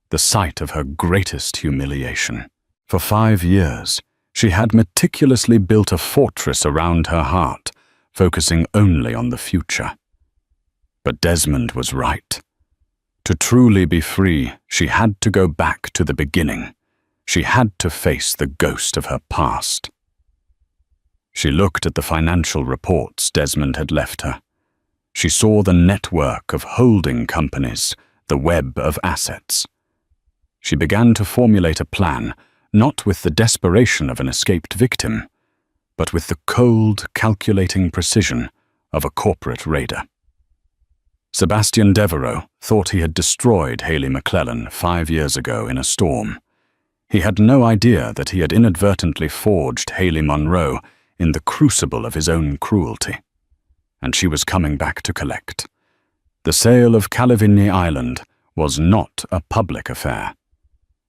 the site of her greatest humiliation. For 5 years, she had meticulously built a fortress around her heart, focusing only on the future. But Desmond was right. To truly be free, she had to go back to the beginning. She had to face the ghost of her past. She looked at the financial reports Desmond had left her. She saw the network of holding companies, the web of assets. She began to formulate a plan, not with the desperation of an escaped victim, but with the cold, calculating precision of a corporate raider. Sebastian Devereux thought he had destroyed Haley McClellan 5 years ago in a storm. He had no idea that he had inadvertently forged Haley Monroe in the crucible of his own cruelty. and she was coming back to collect. The sale of Kalevini Island was not a public affair.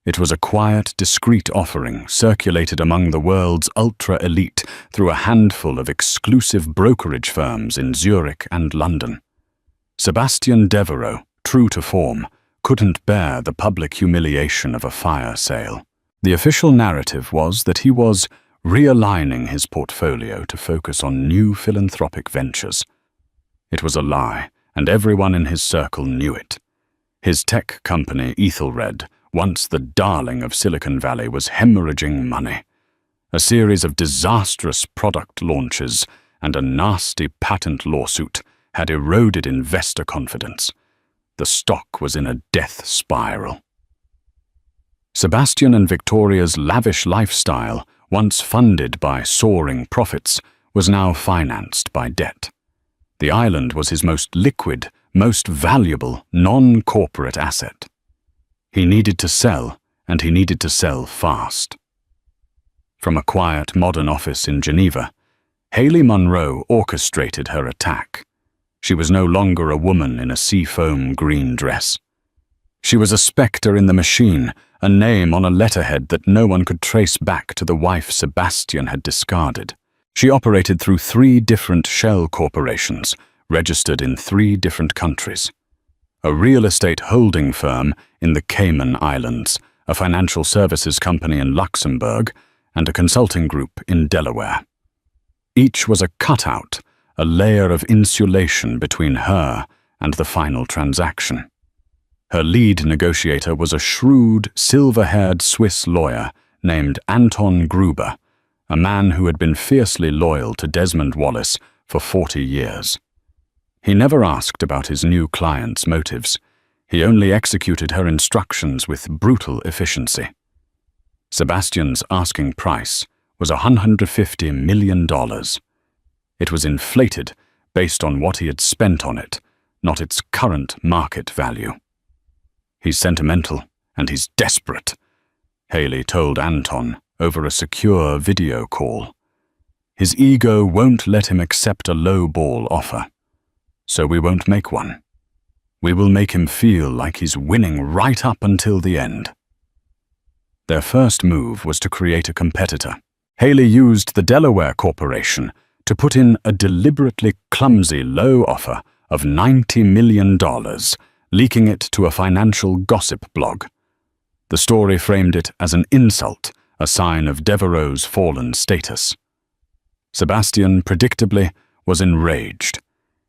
It was a quiet, discreet offering circulated among the world's ultra-elite through a handful of exclusive brokerage firms in Zurich and London. Sebastian Devereux, true to form, couldn't bear the public humiliation of a fire sale. The official narrative was that he was realigning his portfolio to focus on new philanthropic ventures. It was a lie, and everyone in his circle knew it. His tech company, Ethelred, once the darling of Silicon Valley, was hemorrhaging money. A series of disastrous product launches and a nasty patent lawsuit had eroded investor confidence. The stock was in a death spiral. Sebastian and Victoria's lavish lifestyle, once funded by soaring profits, was now financed by debt. The island was his most liquid, most valuable, non-corporate asset. He needed to sell, and he needed to sell fast. From a quiet, modern office in Geneva, Haley Munro orchestrated her attack. She was no longer a woman in a seafoam green dress. She was a spectre in the machine, a name on a letterhead that no one could trace back to the wife Sebastian had discarded. She operated through 3 different shell corporations, registered in 3 different countries. A real estate holding firm in the Cayman Islands, a financial services company in Luxembourg, and a consulting group in Delaware. Each was a cutout, a layer of insulation between her and the final transaction. Her lead negotiator was a shrewd, silver-haired Swiss lawyer named Anton Gruber, a man who had been fiercely loyal to Desmond Wallace for 40 years. He never asked about his new client's motives. He only executed her instructions with brutal efficiency. Sebastian's asking price was $150 million. It was inflated based on what he had spent on it, not its current market value. He's sentimental, and he's desperate, Haley told Anton over a secure video call. His ego won't let him accept a low-ball offer. So we won't make one. We will make him feel like he's winning right up until the end. Their first move was to create a competitor. Haley used the Delaware Corporation to put in a deliberately clumsy low offer of $90 million, leaking it to a financial gossip blog. The story framed it as an insult, a sign of Devereux's fallen status. Sebastian, predictably, was enraged.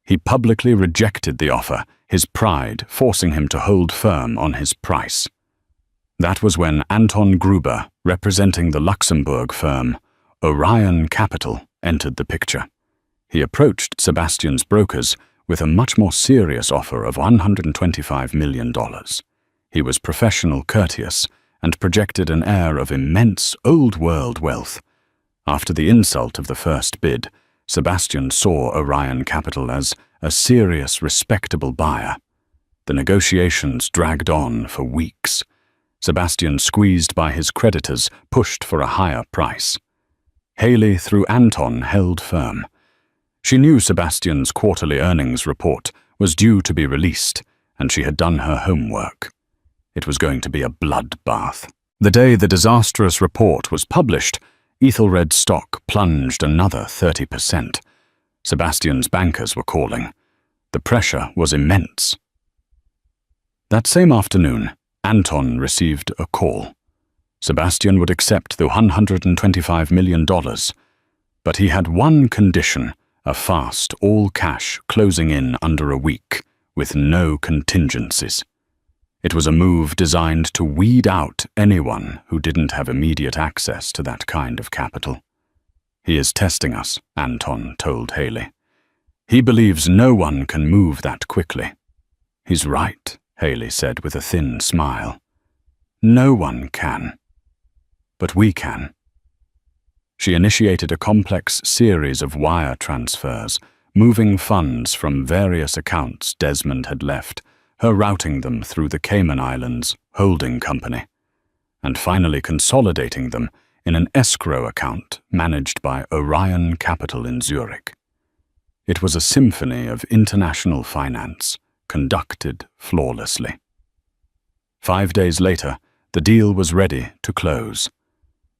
He publicly rejected the offer, his pride forcing him to hold firm on his price. That was when Anton Gruber, representing the Luxembourg firm Orion Capital, entered the picture. He approached Sebastian's brokers with a much more serious offer of $125 million. He was professional, courteous, and projected an air of immense old-world wealth. After the insult of the first bid, Sebastian saw Orion Capital as a serious, respectable buyer. The negotiations dragged on for weeks. Sebastian, squeezed by his creditors, pushed for a higher price. Haley, through Anton, held firm. She knew Sebastian's quarterly earnings report was due to be released, and she had done her homework. It was going to be a bloodbath. The day the disastrous report was published, Ethelred stock plunged another 30%. Sebastian's bankers were calling. The pressure was immense. That same afternoon, Anton received a call. Sebastian would accept the $125 million, but he had one condition: a fast, all-cash closing in under a week, with no contingencies. It was a move designed to weed out anyone who didn't have immediate access to that kind of capital. "He is testing us," Anton told Haley. "He believes no one can move that quickly." "He's right," Haley said with a thin smile. "No one can. But we can." She initiated a complex series of wire transfers, moving funds from various accounts Desmond had left, her routing them through the Cayman Islands holding company, and finally consolidating them in an escrow account managed by Orion Capital in Zurich. It was a symphony of international finance, conducted flawlessly. 5 days later, the deal was ready to close.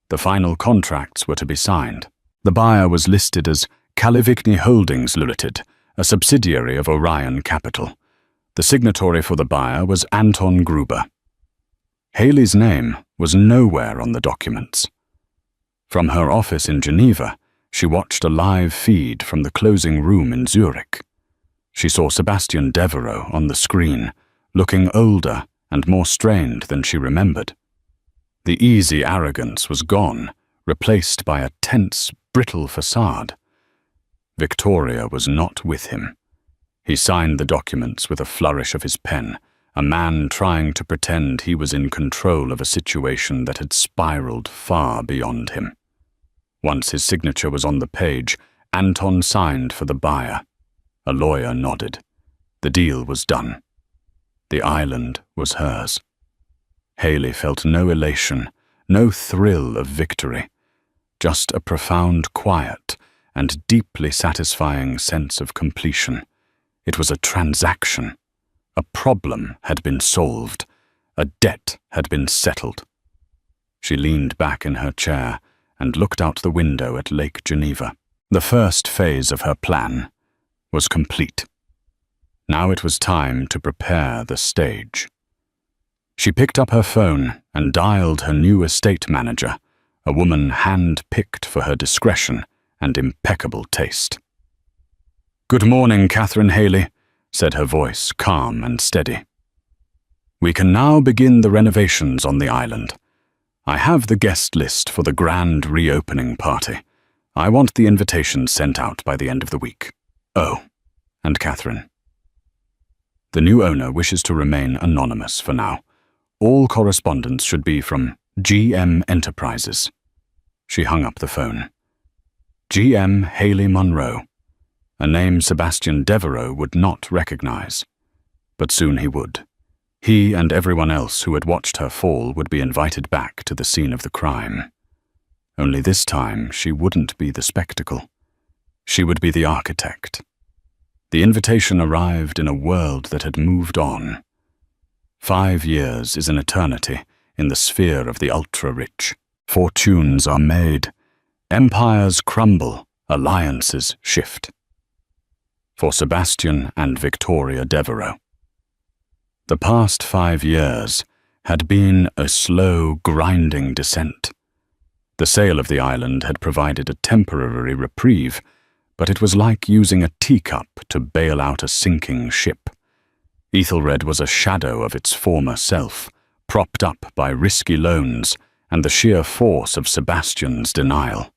The final contracts were to be signed. The buyer was listed as Kalivigny Holdings Limited, a subsidiary of Orion Capital. The signatory for the buyer was Anton Gruber. Haley's name was nowhere on the documents. From her office in Geneva, she watched a live feed from the closing room in Zurich. She saw Sebastian Devereux on the screen, looking older and more strained than she remembered. The easy arrogance was gone, replaced by a tense, brittle facade. Victoria was not with him. He signed the documents with a flourish of his pen, a man trying to pretend he was in control of a situation that had spiraled far beyond him. Once his signature was on the page, Anton signed for the buyer. A lawyer nodded. The deal was done. The island was hers. Haley felt no elation, no thrill of victory, just a profound quiet and deeply satisfying sense of completion. It was a transaction. A problem had been solved. A debt had been settled. She leaned back in her chair and looked out the window at Lake Geneva. The first phase of her plan was complete. Now it was time to prepare the stage. She picked up her phone and dialed her new estate manager, a woman hand-picked for her discretion and impeccable taste. "Good morning, Catherine Haley," said her voice, calm and steady. "We can now begin the renovations on the island. I have the guest list for the grand reopening party. I want the invitations sent out by the end of the week. Oh, and Catherine. The new owner wishes to remain anonymous for now. All correspondence should be from GM Enterprises." She hung up the phone. GM Haley Monroe, a name Sebastian Devereux would not recognize. But soon he would. He and everyone else who had watched her fall would be invited back to the scene of the crime. Only this time she wouldn't be the spectacle. She would be the architect. The invitation arrived in a world that had moved on. 5 years is an eternity in the sphere of the ultra-rich. Fortunes are made. Empires crumble. Alliances shift. For Sebastian and Victoria Devereux. The past 5 years had been a slow, grinding descent. The sale of the island had provided a temporary reprieve, but it was like using a teacup to bail out a sinking ship. Ethelred was a shadow of its former self, propped up by risky loans and the sheer force of Sebastian's denial.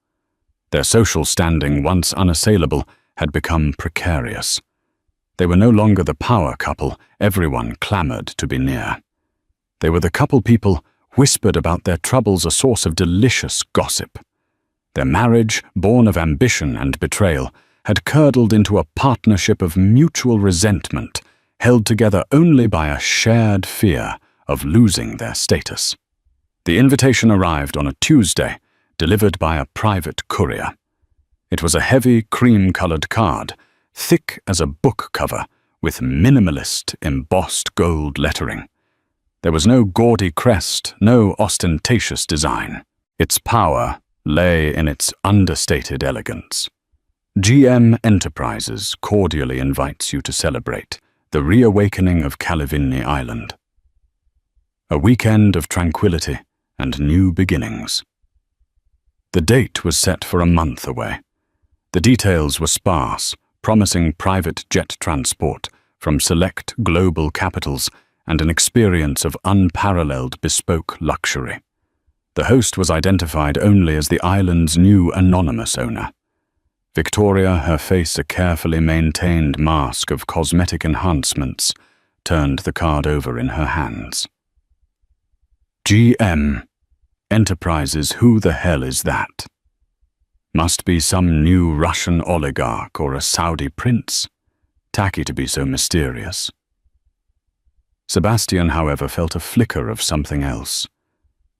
Their social standing, once unassailable, had become precarious. They were no longer the power couple everyone clamored to be near. They were the couple people whispered about their troubles a source of delicious gossip. Their marriage, born of ambition and betrayal, had curdled into a partnership of mutual resentment, held together only by a shared fear of losing their status. The invitation arrived on a Tuesday, delivered by a private courier. It was a heavy, cream-colored card, thick as a book cover, with minimalist, embossed gold lettering. There was no gaudy crest, no ostentatious design. Its power lay in its understated elegance. GM Enterprises cordially invites you to celebrate the reawakening of Kalivigny Island. A weekend of tranquility and new beginnings. The date was set for a month away. The details were sparse, promising private jet transport from select global capitals and an experience of unparalleled bespoke luxury. The host was identified only as the island's new anonymous owner. Victoria, her face a carefully maintained mask of cosmetic enhancements, turned the card over in her hands. GM Enterprises, who the hell is that? Must be some new Russian oligarch or a Saudi prince. Tacky to be so mysterious. Sebastian, however, felt a flicker of something else.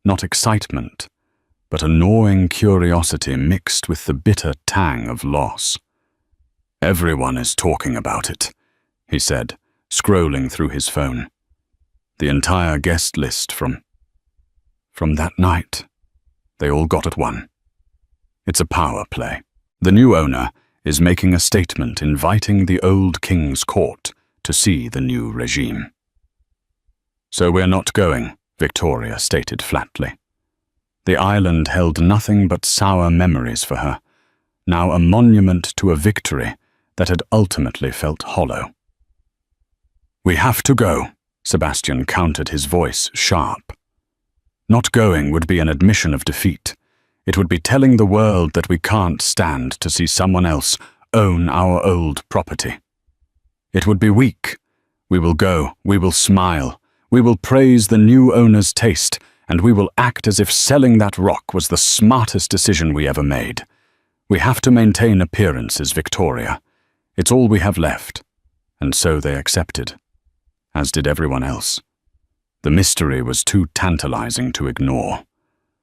Not excitement, but a gnawing curiosity mixed with the bitter tang of loss. "Everyone is talking about it," he said, scrolling through his phone. "The entire guest list from that night. They all got at one. It's a power play. The new owner is making a statement inviting the old king's court to see the new regime." "So we're not going," Victoria stated flatly. The island held nothing but sour memories for her, now a monument to a victory that had ultimately felt hollow. "We have to go," Sebastian countered, his voice sharp. "Not going would be an admission of defeat. It would be telling the world that we can't stand to see someone else own our old property. It would be weak. We will go, we will smile, we will praise the new owner's taste, and we will act as if selling that rock was the smartest decision we ever made. We have to maintain appearances, Victoria. It's all we have left." And so they accepted, as did everyone else. The mystery was too tantalizing to ignore.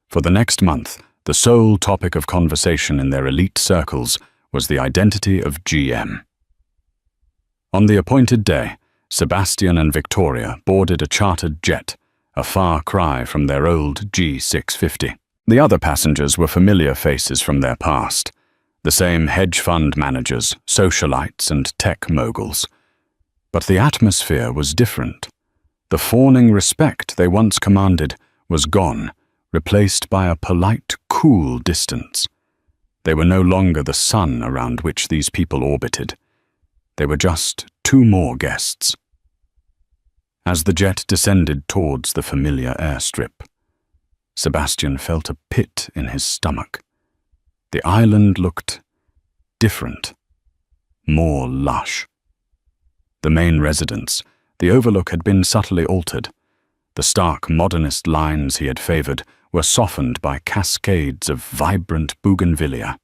For the next month, the sole topic of conversation in their elite circles was the identity of GM. On the appointed day, Sebastian and Victoria boarded a chartered jet, a far cry from their old G650. The other passengers were familiar faces from their past, the same hedge fund managers, socialites, and tech moguls. But the atmosphere was different. The fawning respect they once commanded was gone, replaced by a polite, cool distance. They were no longer the sun around which these people orbited. They were just two more guests. As the jet descended towards the familiar airstrip, Sebastian felt a pit in his stomach. The island looked different, more lush. The main residence, the overlook, had been subtly altered. The stark modernist lines he had favored were softened by cascades of vibrant bougainvillea.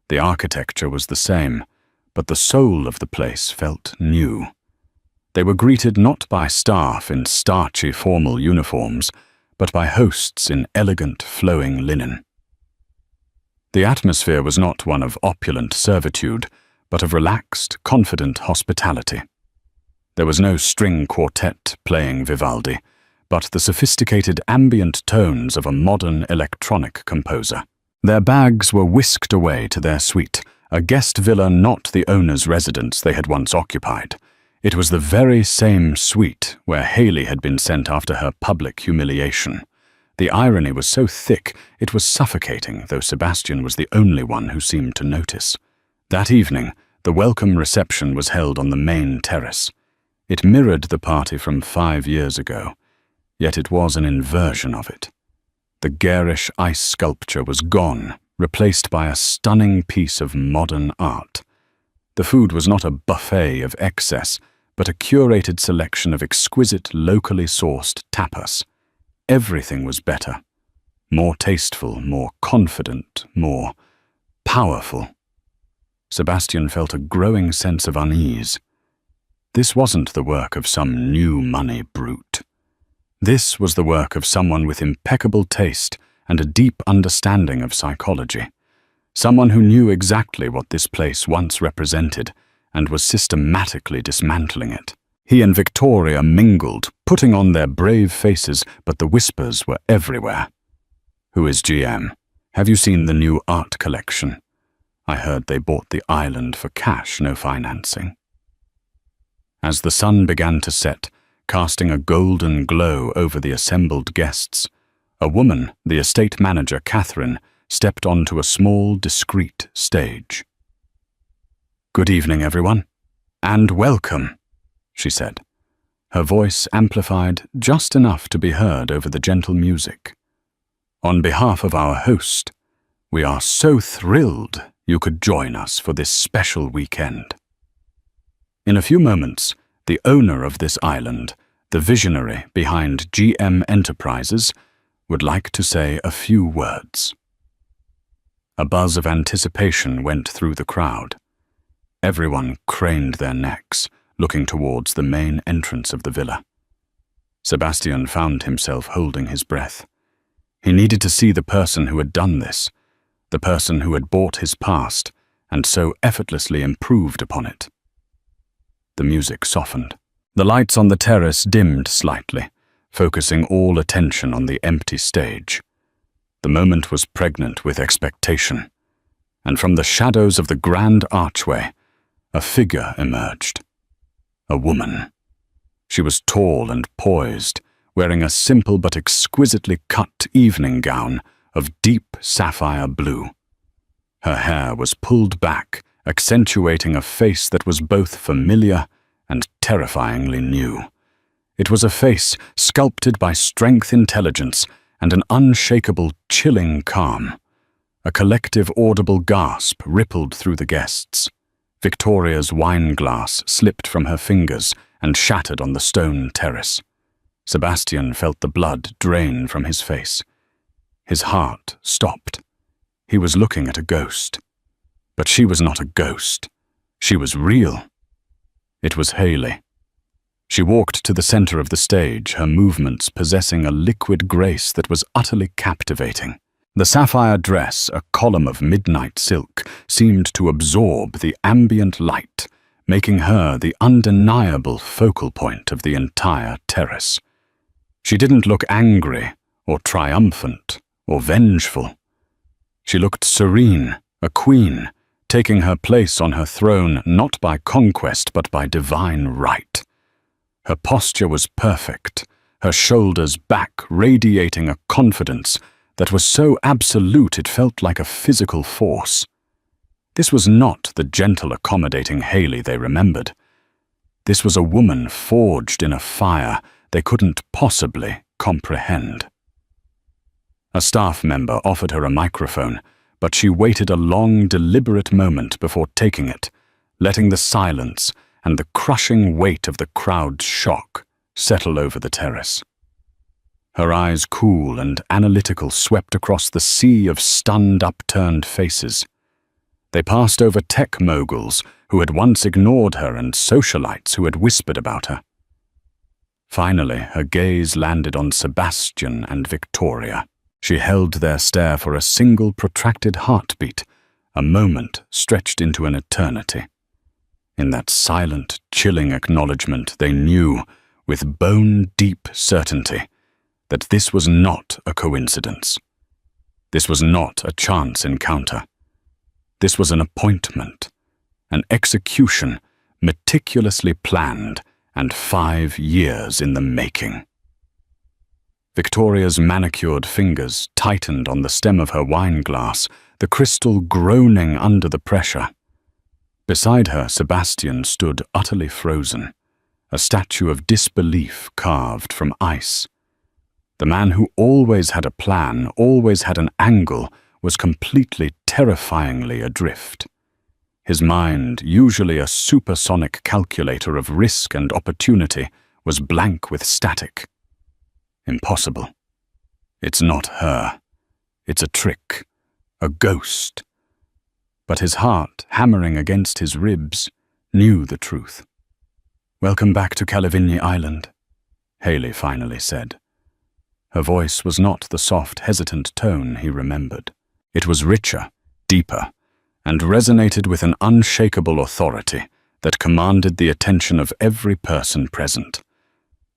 The architecture was the same, but the soul of the place felt new. They were greeted not by staff in starchy formal uniforms, but by hosts in elegant flowing linen. The atmosphere was not one of opulent servitude, but of relaxed, confident hospitality. There was no string quartet playing Vivaldi, but the sophisticated ambient tones of a modern electronic composer. Their bags were whisked away to their suite, a guest villa not the owner's residence they had once occupied. It was the very same suite where Haley had been sent after her public humiliation. The irony was so thick it was suffocating, though Sebastian was the only one who seemed to notice. That evening, the welcome reception was held on the main terrace. It mirrored the party from 5 years ago, yet it was an inversion of it. The garish ice sculpture was gone, replaced by a stunning piece of modern art. The food was not a buffet of excess, but a curated selection of exquisite, locally sourced tapas. Everything was better, more tasteful, more confident, more powerful. Sebastian felt a growing sense of unease. This wasn't the work of some new money brute. This was the work of someone with impeccable taste and a deep understanding of psychology. Someone who knew exactly what this place once represented and was systematically dismantling it. He and Victoria mingled, putting on their brave faces, but the whispers were everywhere. "Who is GM? Have you seen the new art collection? I heard they bought the island for cash, no financing." As the sun began to set, casting a golden glow over the assembled guests, a woman, the estate manager Catherine, stepped onto a small, discreet stage. "Good evening, everyone, and welcome," she said, her voice amplified just enough to be heard over the gentle music. "On behalf of our host, we are so thrilled you could join us for this special weekend." In a few moments, the owner of this island, the visionary behind GM Enterprises, would like to say a few words. A buzz of anticipation went through the crowd. Everyone craned their necks, looking towards the main entrance of the villa. Sebastian found himself holding his breath. He needed to see the person who had done this, the person who had bought his past and so effortlessly improved upon it. The music softened. The lights on the terrace dimmed slightly, focusing all attention on the empty stage. The moment was pregnant with expectation, and from the shadows of the grand archway, a figure emerged. A woman. She was tall and poised, wearing a simple but exquisitely cut evening gown of deep sapphire blue. Her hair was pulled back, accentuating a face that was both familiar and terrifyingly new. It was a face sculpted by strength, intelligence, and an unshakable, chilling calm. A collective audible gasp rippled through the guests. Victoria's wine glass slipped from her fingers and shattered on the stone terrace. Sebastian felt the blood drain from his face. His heart stopped. He was looking at a ghost. But she was not a ghost. She was real. It was Haley. She walked to the center of the stage, her movements possessing a liquid grace that was utterly captivating. The sapphire dress, a column of midnight silk, seemed to absorb the ambient light, making her the undeniable focal point of the entire terrace. She didn't look angry or triumphant or vengeful. She looked serene, a queen, taking her place on her throne not by conquest but by divine right. Her posture was perfect, her shoulders back radiating a confidence that was so absolute it felt like a physical force. This was not the gentle, accommodating Haley they remembered. This was a woman forged in a fire they couldn't possibly comprehend. A staff member offered her a microphone, but she waited a long, deliberate moment before taking it, letting the silence and the crushing weight of the crowd's shock settle over the terrace. Her eyes, cool and analytical, swept across the sea of stunned, upturned faces. They passed over tech moguls who had once ignored her and socialites who had whispered about her. Finally, her gaze landed on Sebastian and Victoria. She held their stare for a single protracted heartbeat, a moment stretched into an eternity. In that silent, chilling acknowledgement, they knew, with bone-deep certainty, that this was not a coincidence. This was not a chance encounter. This was an appointment, an execution meticulously planned and 5 years in the making. Victoria's manicured fingers tightened on the stem of her wine glass, the crystal groaning under the pressure. Beside her, Sebastian stood utterly frozen, a statue of disbelief carved from ice. The man who always had a plan, always had an angle, was completely, terrifyingly adrift. His mind, usually a supersonic calculator of risk and opportunity, was blank with static. Impossible. It's not her. It's a trick, a ghost. But his heart, hammering against his ribs, knew the truth. "Welcome back to Calavigny Island," Haley finally said. Her voice was not the soft, hesitant tone he remembered. It was richer, deeper, and resonated with an unshakable authority that commanded the attention of every person present.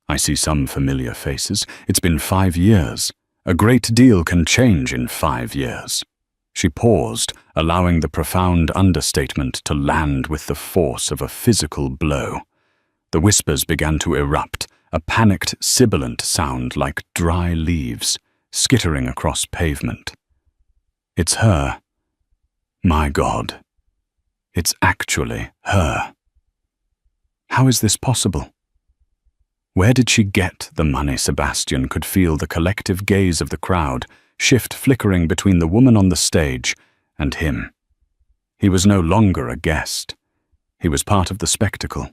"I see some familiar faces. It's been 5 years. A great deal can change in 5 years." She paused, allowing the profound understatement to land with the force of a physical blow. The whispers began to erupt, a panicked, sibilant sound like dry leaves, skittering across pavement. "It's her. My God. It's actually her. How is this possible? Where did she get the money?" Sebastian could feel the collective gaze of the crowd shift, flickering between the woman on the stage and him. He was no longer a guest. He was part of the spectacle.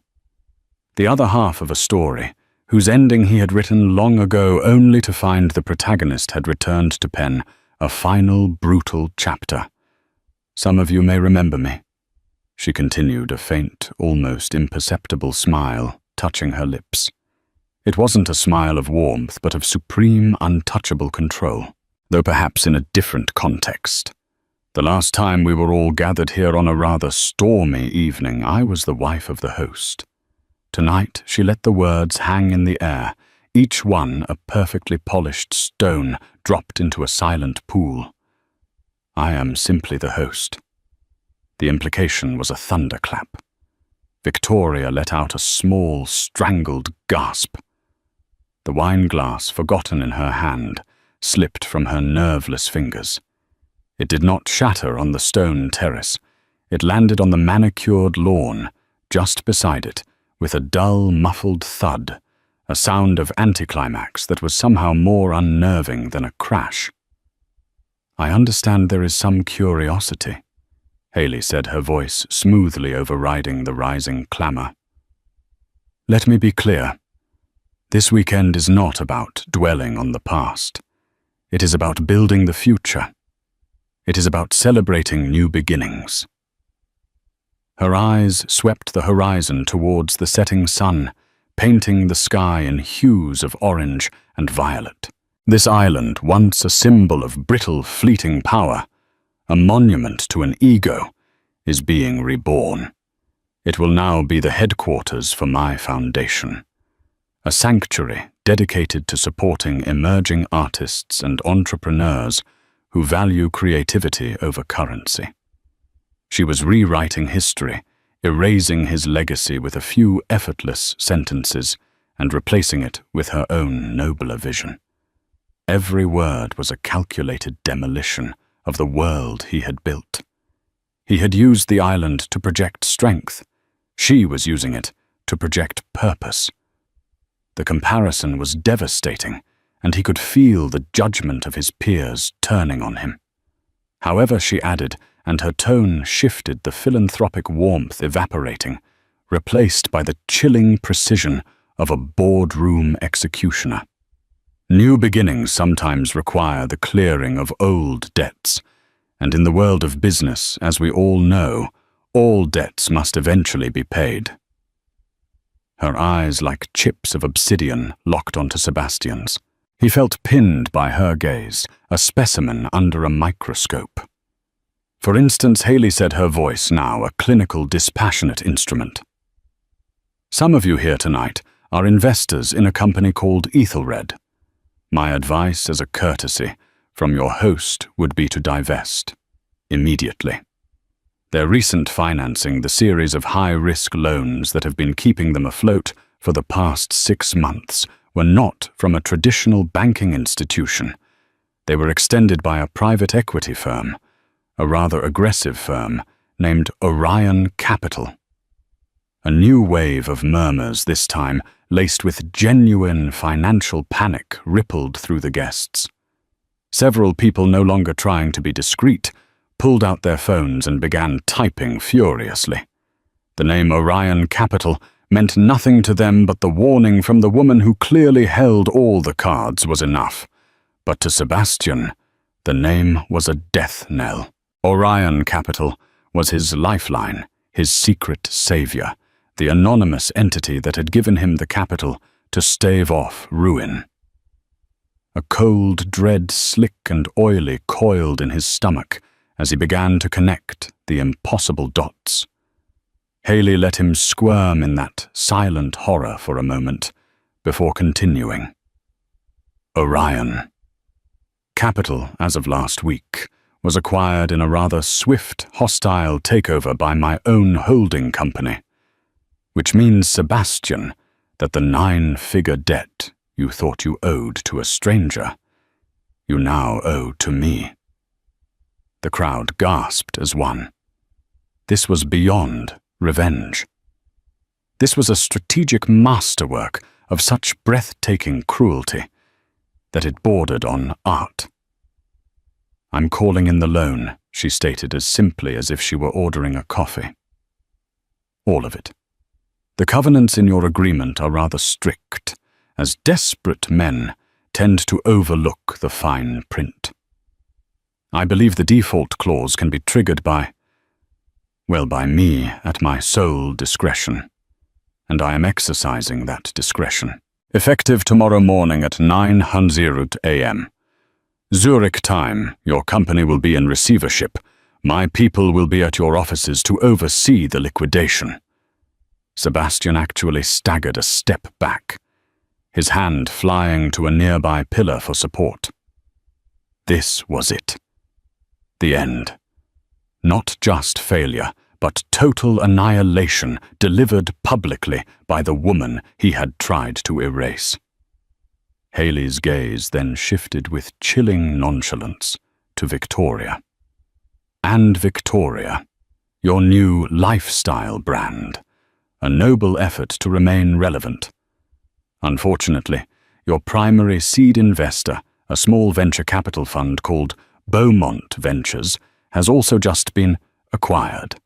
The other half of a story, whose ending he had written long ago only to find the protagonist had returned to pen a final, brutal chapter. "Some of you may remember me," she continued, a faint, almost imperceptible smile touching her lips. It wasn't a smile of warmth, but of supreme, untouchable control, though perhaps in a different context. The last time we were all gathered here on a rather stormy evening, I was the wife of the host. Tonight she let the words hang in the air, each one a perfectly polished stone dropped into a silent pool. I am simply the host. The implication was a thunderclap. Victoria let out a small, strangled gasp. The wine glass, forgotten in her hand, slipped from her nerveless fingers. It did not shatter on the stone terrace. It landed on the manicured lawn, just beside it, with a dull, muffled thud, a sound of anticlimax that was somehow more unnerving than a crash. "I understand there is some curiosity," Haley said, her voice smoothly overriding the rising clamor. "Let me be clear. This weekend is not about dwelling on the past. It is about building the future. It is about celebrating new beginnings." Her eyes swept the horizon towards the setting sun, painting the sky in hues of orange and violet. This island, once a symbol of brittle, fleeting power, a monument to an ego, is being reborn. It will now be the headquarters for my foundation, a sanctuary dedicated to supporting emerging artists and entrepreneurs who value creativity over currency. She was rewriting history, erasing his legacy with a few effortless sentences and replacing it with her own nobler vision. Every word was a calculated demolition of the world he had built. He had used the island to project strength. She was using it to project purpose. The comparison was devastating, and he could feel the judgment of his peers turning on him. However, she added, and her tone shifted, the philanthropic warmth evaporating, replaced by the chilling precision of a boardroom executioner. New beginnings sometimes require the clearing of old debts, and in the world of business, as we all know, all debts must eventually be paid. Her eyes, like chips of obsidian, locked onto Sebastian's. He felt pinned by her gaze, a specimen under a microscope. For instance, Haley said, her voice now a clinical, dispassionate instrument. "Some of you here tonight are investors in a company called Ethelred. My advice as a courtesy from your host would be to divest immediately. Their recent financing, the series of high-risk loans that have been keeping them afloat for the past 6 months, were not from a traditional banking institution. They were extended by a private equity firm, a rather aggressive firm named Orion Capital." A new wave of murmurs, this time laced with genuine financial panic, rippled through the guests. Several people, no longer trying to be discreet, pulled out their phones and began typing furiously. The name Orion Capital meant nothing to them, but the warning from the woman who clearly held all the cards was enough. But to Sebastian, the name was a death knell. Orion Capital was his lifeline, his secret savior, the anonymous entity that had given him the capital to stave off ruin. A cold dread, slick and oily, coiled in his stomach as he began to connect the impossible dots. Haley let him squirm in that silent horror for a moment, before continuing. Orion Capital, as of last week, was acquired in a rather swift, hostile takeover by my own holding company, which means, Sebastian, that the 9-figure debt you thought you owed to a stranger, you now owe to me. The crowd gasped as one. This was beyond revenge. This was a strategic masterwork of such breathtaking cruelty that it bordered on art. "I'm calling in the loan," she stated as simply as if she were ordering a coffee. "All of it. The covenants in your agreement are rather strict, as desperate men tend to overlook the fine print. I believe the default clause can be triggered by me at my sole discretion, and I am exercising that discretion. Effective tomorrow morning at 9:00 a.m. Zurich time, your company will be in receivership My people will be at your offices to oversee the liquidation." Sebastian actually staggered a step back, his hand flying to a nearby pillar for support. This was it. The end. Not just failure, but total annihilation delivered publicly by the woman he had tried to erase. Haley's gaze then shifted with chilling nonchalance to Victoria. And Victoria, your new lifestyle brand, a noble effort to remain relevant. Unfortunately, your primary seed investor, a small venture capital fund called Beaumont Ventures, has also just been acquired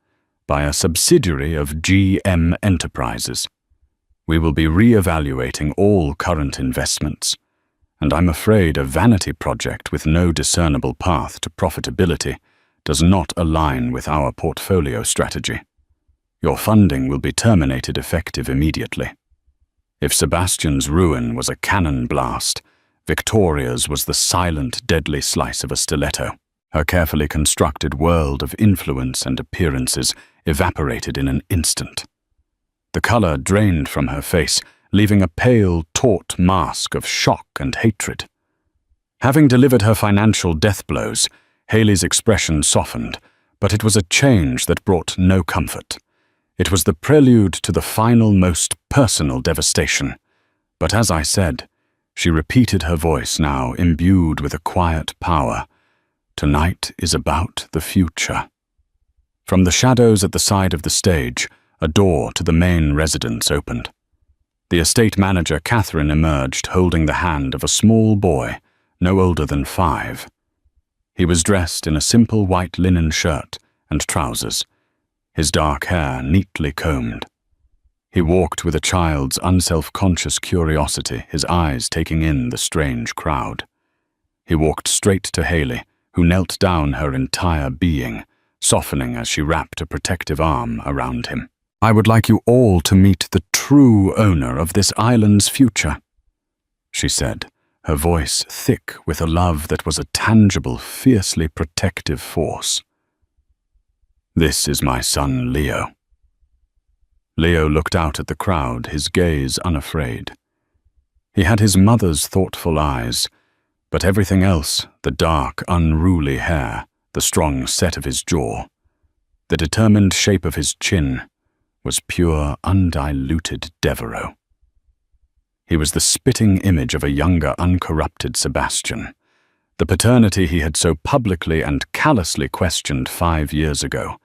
by a subsidiary of GM Enterprises. We will be re-evaluating all current investments, and I'm afraid a vanity project with no discernible path to profitability does not align with our portfolio strategy. Your funding will be terminated effective immediately. If Sebastian's ruin was a cannon blast, Victoria's was the silent, deadly slice of a stiletto. Her carefully constructed world of influence and appearances evaporated in an instant. The color drained from her face, leaving a pale, taut mask of shock and hatred. Having delivered her financial death blows, Haley's expression softened, but it was a change that brought no comfort. It was the prelude to the final, most personal devastation. But as I said, she repeated her voice now imbued with a quiet power. Tonight is about the future. From the shadows at the side of the stage, a door to the main residence opened. The estate manager, Catherine, emerged holding the hand of a small boy, no older than 5. He was dressed in a simple white linen shirt and trousers, his dark hair neatly combed. He walked with a child's unself-conscious curiosity, his eyes taking in the strange crowd. He walked straight to Haley, who knelt down, her entire being softening as she wrapped a protective arm around him. "I would like you all to meet the true owner of this island's future," she said, her voice thick with a love that was a tangible, fiercely protective force. "This is my son, Leo." Leo looked out at the crowd, his gaze unafraid. He had his mother's thoughtful eyes, but everything else, the dark, unruly hair, the strong set of his jaw, the determined shape of his chin, was pure, undiluted Devereaux. He was the spitting image of a younger, uncorrupted Sebastian. The paternity he had so publicly and callously questioned 5 years ago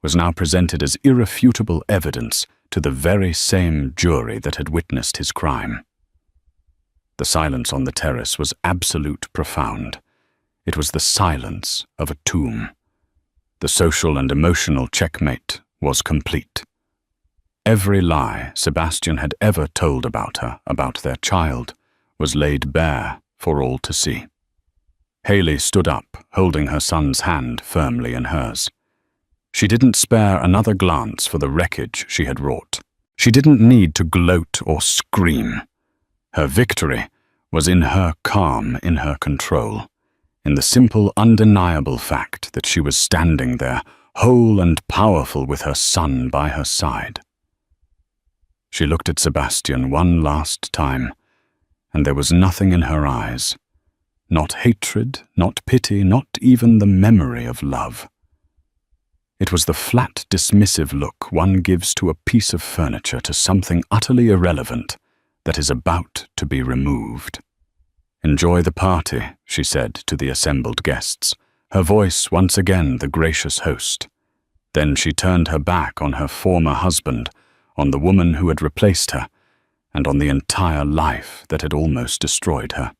was now presented as irrefutable evidence to the very same jury that had witnessed his crime. The silence on the terrace was absolute, profound. It was the silence of a tomb. The social and emotional checkmate was complete. Every lie Sebastian had ever told about her, about their child, was laid bare for all to see. Haley stood up, holding her son's hand firmly in hers. She didn't spare another glance for the wreckage she had wrought. She didn't need to gloat or scream. Her victory was in her calm, in her control, in the simple, undeniable fact that she was standing there, whole and powerful with her son by her side. She looked at Sebastian one last time, and there was nothing in her eyes. Not hatred, not pity, not even the memory of love. It was the flat, dismissive look one gives to a piece of furniture, to something utterly irrelevant that is about to be removed. "Enjoy the party," she said to the assembled guests, her voice once again the gracious host. Then she turned her back on her former husband, on the woman who had replaced her, and on the entire life that had almost destroyed her.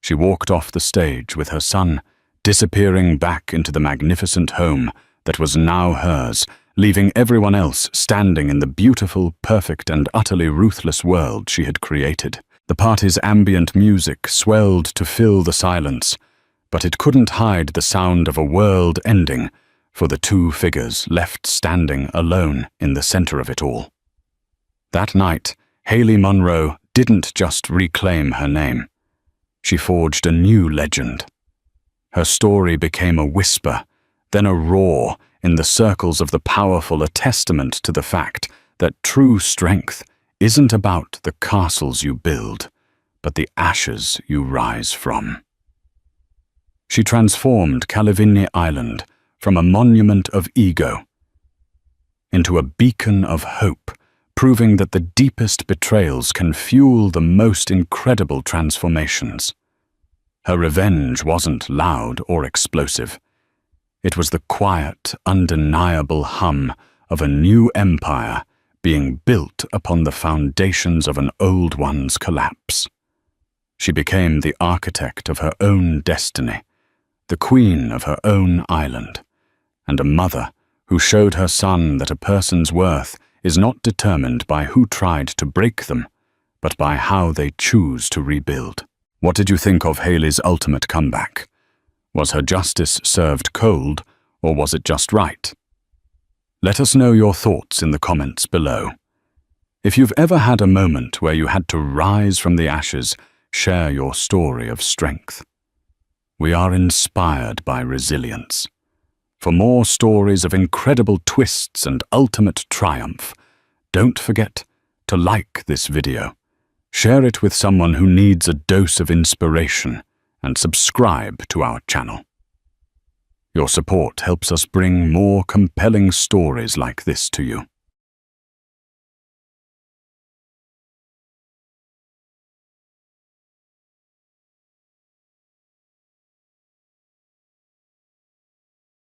She walked off the stage with her son, disappearing back into the magnificent home that was now hers, leaving everyone else standing in the beautiful, perfect, and utterly ruthless world she had created. The party's ambient music swelled to fill the silence, but it couldn't hide the sound of a world ending for the 2 figures left standing alone in the center of it all. That night, Haley Monroe didn't just reclaim her name. She forged a new legend. Her story became a whisper then a roar in the circles of the powerful, a testament to the fact that true strength isn't about the castles you build, but the ashes you rise from. She transformed Kalevinie Island from a monument of ego into a beacon of hope, proving that the deepest betrayals can fuel the most incredible transformations. Her revenge wasn't loud or explosive. It was the quiet, undeniable hum of a new empire being built upon the foundations of an old one's collapse. She became the architect of her own destiny, the queen of her own island, and a mother who showed her son that a person's worth is not determined by who tried to break them, but by how they choose to rebuild. What did you think of Hayley's ultimate comeback? Was her justice served cold, or was it just right? Let us know your thoughts in the comments below. If you've ever had a moment where you had to rise from the ashes, share your story of strength. We are inspired by resilience. For more stories of incredible twists and ultimate triumph, don't forget to like this video, share it with someone who needs a dose of inspiration, and subscribe to our channel. Your support helps us bring more compelling stories like this to you.